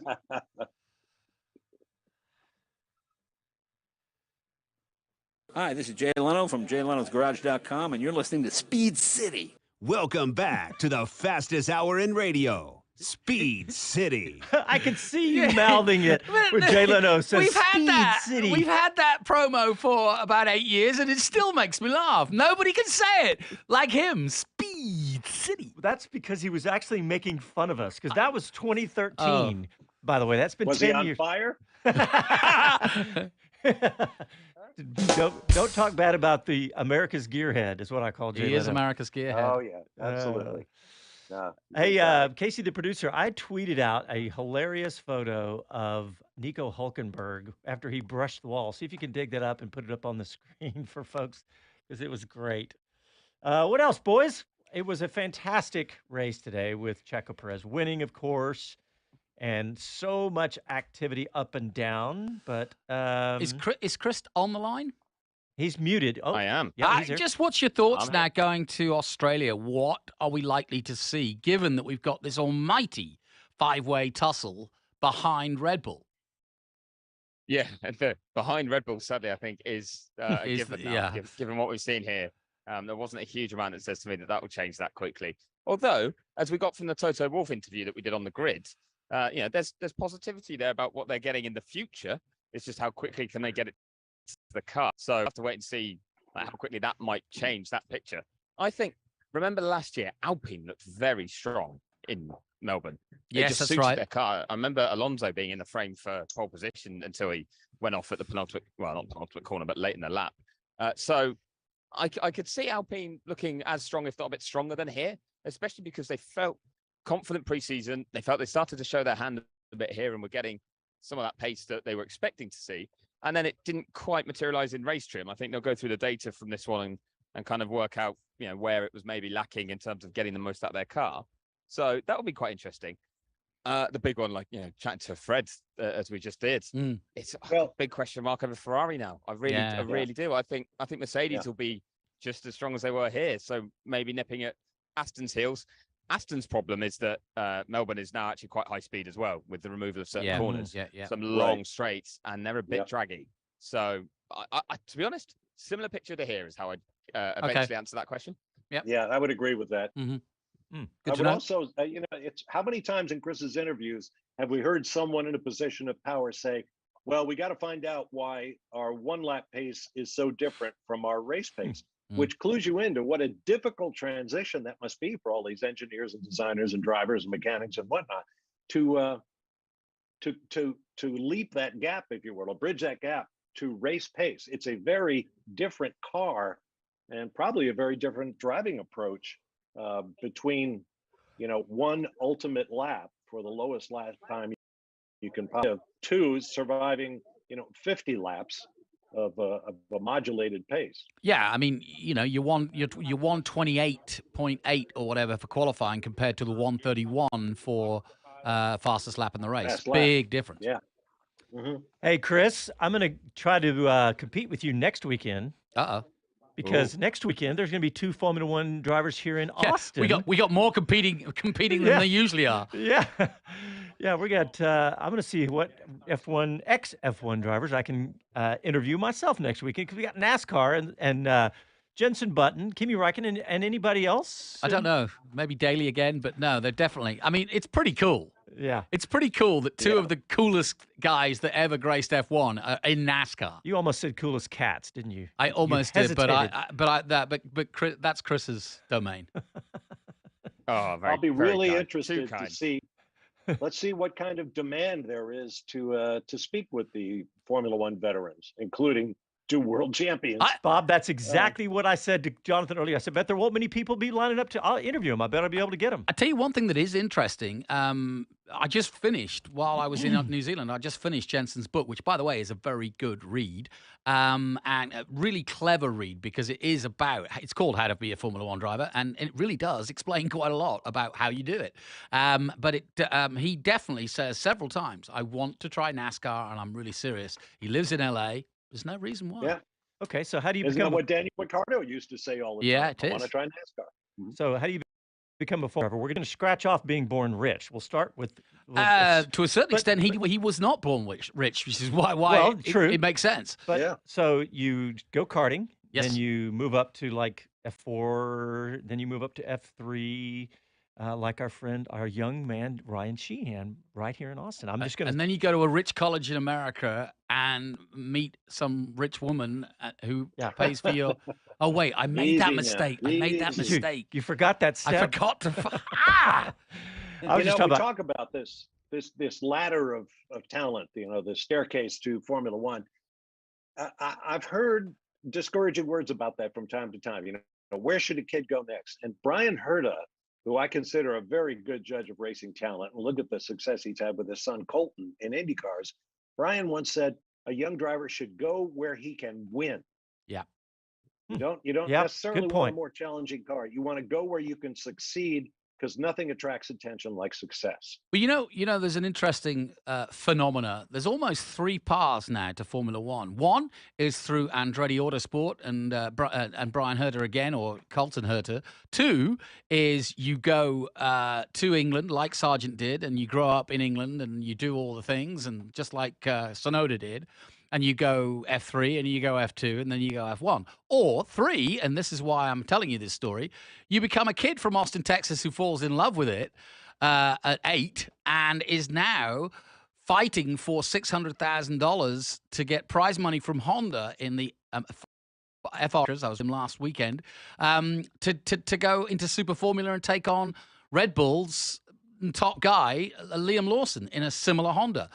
Hi, this is Jay Leno from JayLenosGarage.com, and you're listening to Speed City. Welcome back to the fastest hour in radio, Speed City. I could see you mouthing it when Jay Leno says Speed City. We've had that promo for about 8 years, and it still makes me laugh. Nobody can say it like him. Speed City. That's because he was actually making fun of us, because that was 2013. By the way, that's been 10 years. Was he on fire? Don't talk bad about the America's Gearhead, is what I call Jay He is Leno. America's Gearhead. Oh, yeah, absolutely. Hey, Casey, the producer, I tweeted out a hilarious photo of Nico Hulkenberg after he brushed the wall. See if you can dig that up and put it up on the screen for folks, because it was great. What else, boys? It was a fantastic race today with Checo Perez winning, of course. And so much activity up and down, but is Chris on the line? He's muted. Oh, I am. Yeah, he's here. Just what's your thoughts now going to Australia? What are we likely to see, given that we've got this almighty 5-way tussle behind Red Bull? Yeah, and behind Red Bull, sadly, I think is a given now, given what we've seen here. There wasn't a huge amount that says to me that will change that quickly. Although, as we got from the Toto Wolff interview that we did on the grid, there's positivity there about what they're getting in the future. It's just how quickly can they get it to the car. So I have to wait and see how quickly that might change that picture. I think, remember last year, Alpine looked very strong in Melbourne. Yes, that's right. Their car. I remember Alonso being in the frame for pole position until he went off at the not penultimate corner, but late in the lap. So I could see Alpine looking as strong, if not a bit stronger than here, especially because they felt confident preseason. They felt they started to show their hand a bit here and were getting some of that pace that they were expecting to see. And then it didn't quite materialize in race trim. I think they'll go through the data from this one and kind of work out, where it was maybe lacking in terms of getting the most out of their car. So that will be quite interesting. The big one, chatting to Fred as we just did, it's a big question mark over Ferrari now. I really do. I think Mercedes will be just as strong as they were here. So maybe nipping at Aston's heels. Aston's problem is that Melbourne is now actually quite high speed as well, with the removal of certain corners, some long straights, and they're a bit draggy. So, I, to be honest, similar picture to here is how eventually answer that question. Yeah, I would agree with that. Mm-hmm. I would also, it's how many times in Chris's interviews have we heard someone in a position of power say, well, we got to find out why our one lap pace is so different from our race pace, which clues you into what a difficult transition that must be for all these engineers and designers and drivers and mechanics and whatnot to leap that gap, if you will, or bridge that gap to race pace. It's a very different car and probably a very different driving approach between, one ultimate lap for the lowest lap time you can probably have, two surviving, 50 laps of a modulated pace. Yeah, I mean, you won 28.8 or whatever for qualifying compared to the 131 for fastest lap in the race. Big difference. Yeah. Mm-hmm. Hey, Chris, I'm going to try to compete with you next weekend. Because next weekend there's going to be 2 Formula One drivers here in Austin. We got more competing than they usually are. Yeah, we got. I'm going to see what ex-F1 drivers I can interview myself next weekend because we got NASCAR and Jenson Button, Kimi Räikkönen, and anybody else. I don't know. Maybe Daly again, but no, they're definitely. I mean, it's pretty cool. Yeah. It's pretty cool that 2 of the coolest guys that ever graced F1 are in NASCAR. You almost said coolest cats, didn't you? I almost did, but Chris, that's Chris's domain. I'll be really interested to see. Let's see what kind of demand there is to speak with the Formula One veterans, including 2 world champions. Bob, that's exactly what I said to Jonathan earlier. I said, bet there won't many people be lining up I'll interview him. I bet I'll be able to get him. I tell you one thing that is interesting. I just finished, while I was in New Zealand, I just finished Jensen's book, which, by the way, is a very good read and a really clever read because it's called How to Be a Formula One Driver, and it really does explain quite a lot about how you do it. But he definitely says several times, I want to try NASCAR, and I'm really serious. He lives in LA. There's no reason why. Yeah. Okay, so how do you Isn't become that what Daniel Ricciardo used to say all the time? Yeah, it is. I want to try NASCAR. Mm-hmm. So how do you become a Formula driver? We're going to scratch off being born rich. We'll start with to a certain extent, he was not born rich, which is why true. It makes sense. But so you go karting, yes. Then you move up to like F4, then you move up to F3. Like our young man, Ryan Sheehan, right here in Austin. I'm just going to. And then you go to a rich college in America and meet some rich woman who pays for your. Oh, wait, I made that mistake. You forgot that step. I forgot to. We talk about this ladder of talent, the staircase to Formula One. I've heard discouraging words about that from time to time. Where should a kid go next? And Brian Herta, who I consider a very good judge of racing talent, and look at the success he's had with his son Colton in Indy cars. Brian once said, a young driver should go where he can win. Yeah. You don't necessarily want a more challenging car. You want to go where you can succeed because nothing attracts attention like success. But there's an interesting phenomena. There's almost 3 paths now to Formula One. One is through Andretti Autosport and Brian Herta again, or Colton Herta. 2 is you go to England like Sargent did, and you grow up in England and you do all the things, and just like Sonoda did. And you go F3 and you go F2 and then you go F1. Or 3, and this is why I'm telling you this story, you become a kid from Austin, Texas who falls in love with it at 8 and is now fighting for $600,000 to get prize money from Honda in the FR. I was in last weekend to go into Super Formula and take on Red Bull's top guy, Liam Lawson, in a similar Honda.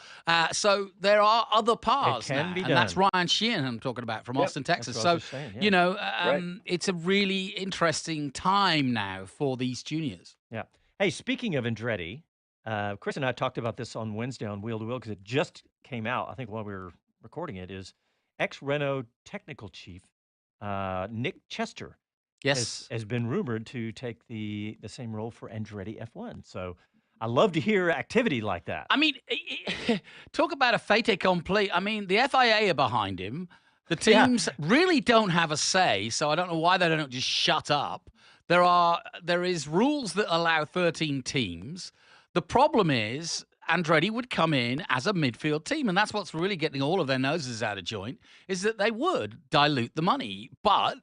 So there are other paths now, and that's Ryan Sheehan I'm talking about from Austin, Texas. So, it's a really interesting time now for these juniors. Yeah. Hey, speaking of Andretti, Chris and I talked about this on Wednesday on Wheel to Wheel because it just came out, I think while we were recording it, is ex-Renault technical chief Nick Chester has been rumored to take the same role for Andretti F1. So I love to hear activity like that. I mean, talk about a fait accompli. I mean, the FIA are behind him. The teams really don't have a say, so I don't know why they don't just shut up. There is rules that allow 13 teams. The problem is Andretti would come in as a midfield team, and that's what's really getting all of their noses out of joint, is that they would dilute the money. But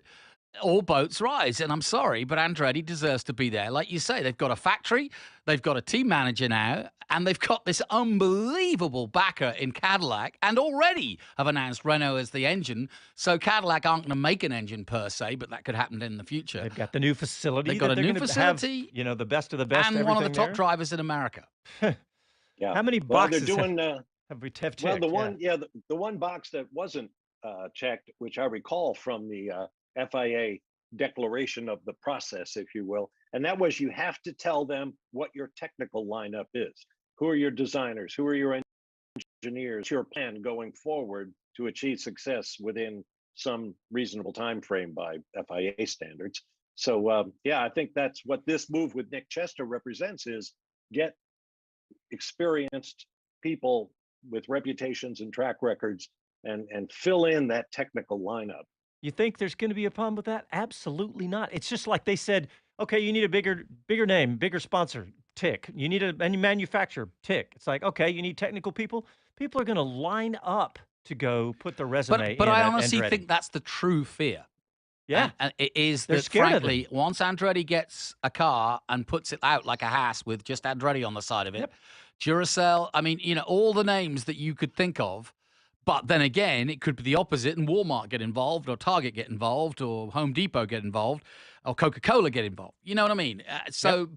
all boats rise. And I'm sorry, but Andretti deserves to be there. Like you say, they've got a factory, they've got a team manager now, and they've got this unbelievable backer in Cadillac, and already have announced Renault as the engine. So Cadillac aren't going to make an engine per se, but that could happen in the future. They've got the new facility. They've got a new facility. Have, the best of the best. And one of the top there. drivers in America. Yeah. How many boxes have we checked? Well, the one box that wasn't checked, which I recall from the FIA declaration of the process, if you will, and that was you have to tell them what your technical lineup is. Who are your designers? Who are your engineers? Your plan going forward to achieve success within some reasonable time frame by FIA standards. So I think that's what this move with Nick Chester represents: is get experienced people with reputations and track records and fill in that technical lineup. You think there's going to be a problem with that? Absolutely not. It's just like they said, okay, you need a bigger name, bigger sponsor, tick. You need a manufacturer, tick. It's like, okay, you need technical people. People are going to line up to go put their resume in. But I honestly think that's the true fear. Yeah. And it is They're that, scared frankly, of once Andretti gets a car and puts it out like a Haas with just Andretti on the side of it, Duracell, I mean, all the names that you could think of. But then again, it could be the opposite, and Walmart get involved, or Target get involved, or Home Depot get involved, or Coca-Cola get involved. You know what I mean?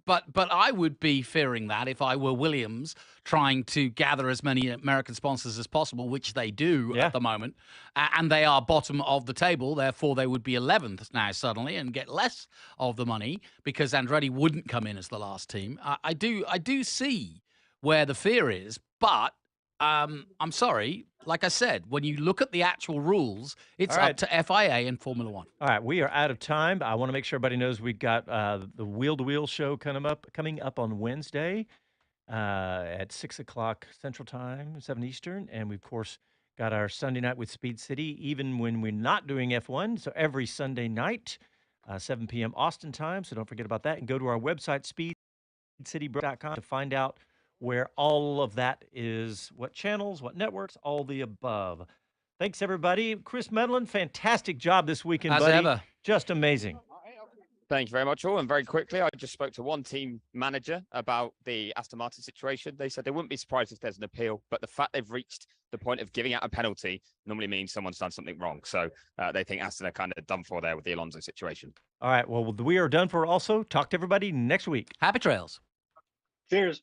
But I would be fearing that if I were Williams, trying to gather as many American sponsors as possible, which they do at the moment, and they are bottom of the table. Therefore, they would be 11th now suddenly and get less of the money because Andretti wouldn't come in as the last team. I do see where the fear is, but I'm sorry. Like I said, when you look at the actual rules, it's up to FIA and Formula One. All right, we are out of time. But I want to make sure everybody knows we got the Wheel to Wheel show coming up on Wednesday at 6 o'clock Central Time, 7 Eastern, and we of course got our Sunday night with Speed City, even when we're not doing F1. So every Sunday night, 7 p.m. Austin time. So don't forget about that, and go to our website speedcity.com to find out where all of that is, what channels, what networks, all the above. Thanks, everybody. Chris Medland, fantastic job this weekend, As buddy. ever. Just amazing. Thank you very much, all. And very quickly, I just spoke to one team manager about the Aston Martin situation. They said they wouldn't be surprised if there's an appeal, but the fact they've reached the point of giving out a penalty normally means someone's done something wrong. So they think Aston are kind of done for there with the Alonso situation. All right, well, we are done for also. Talk to everybody next week. Happy trails. Cheers.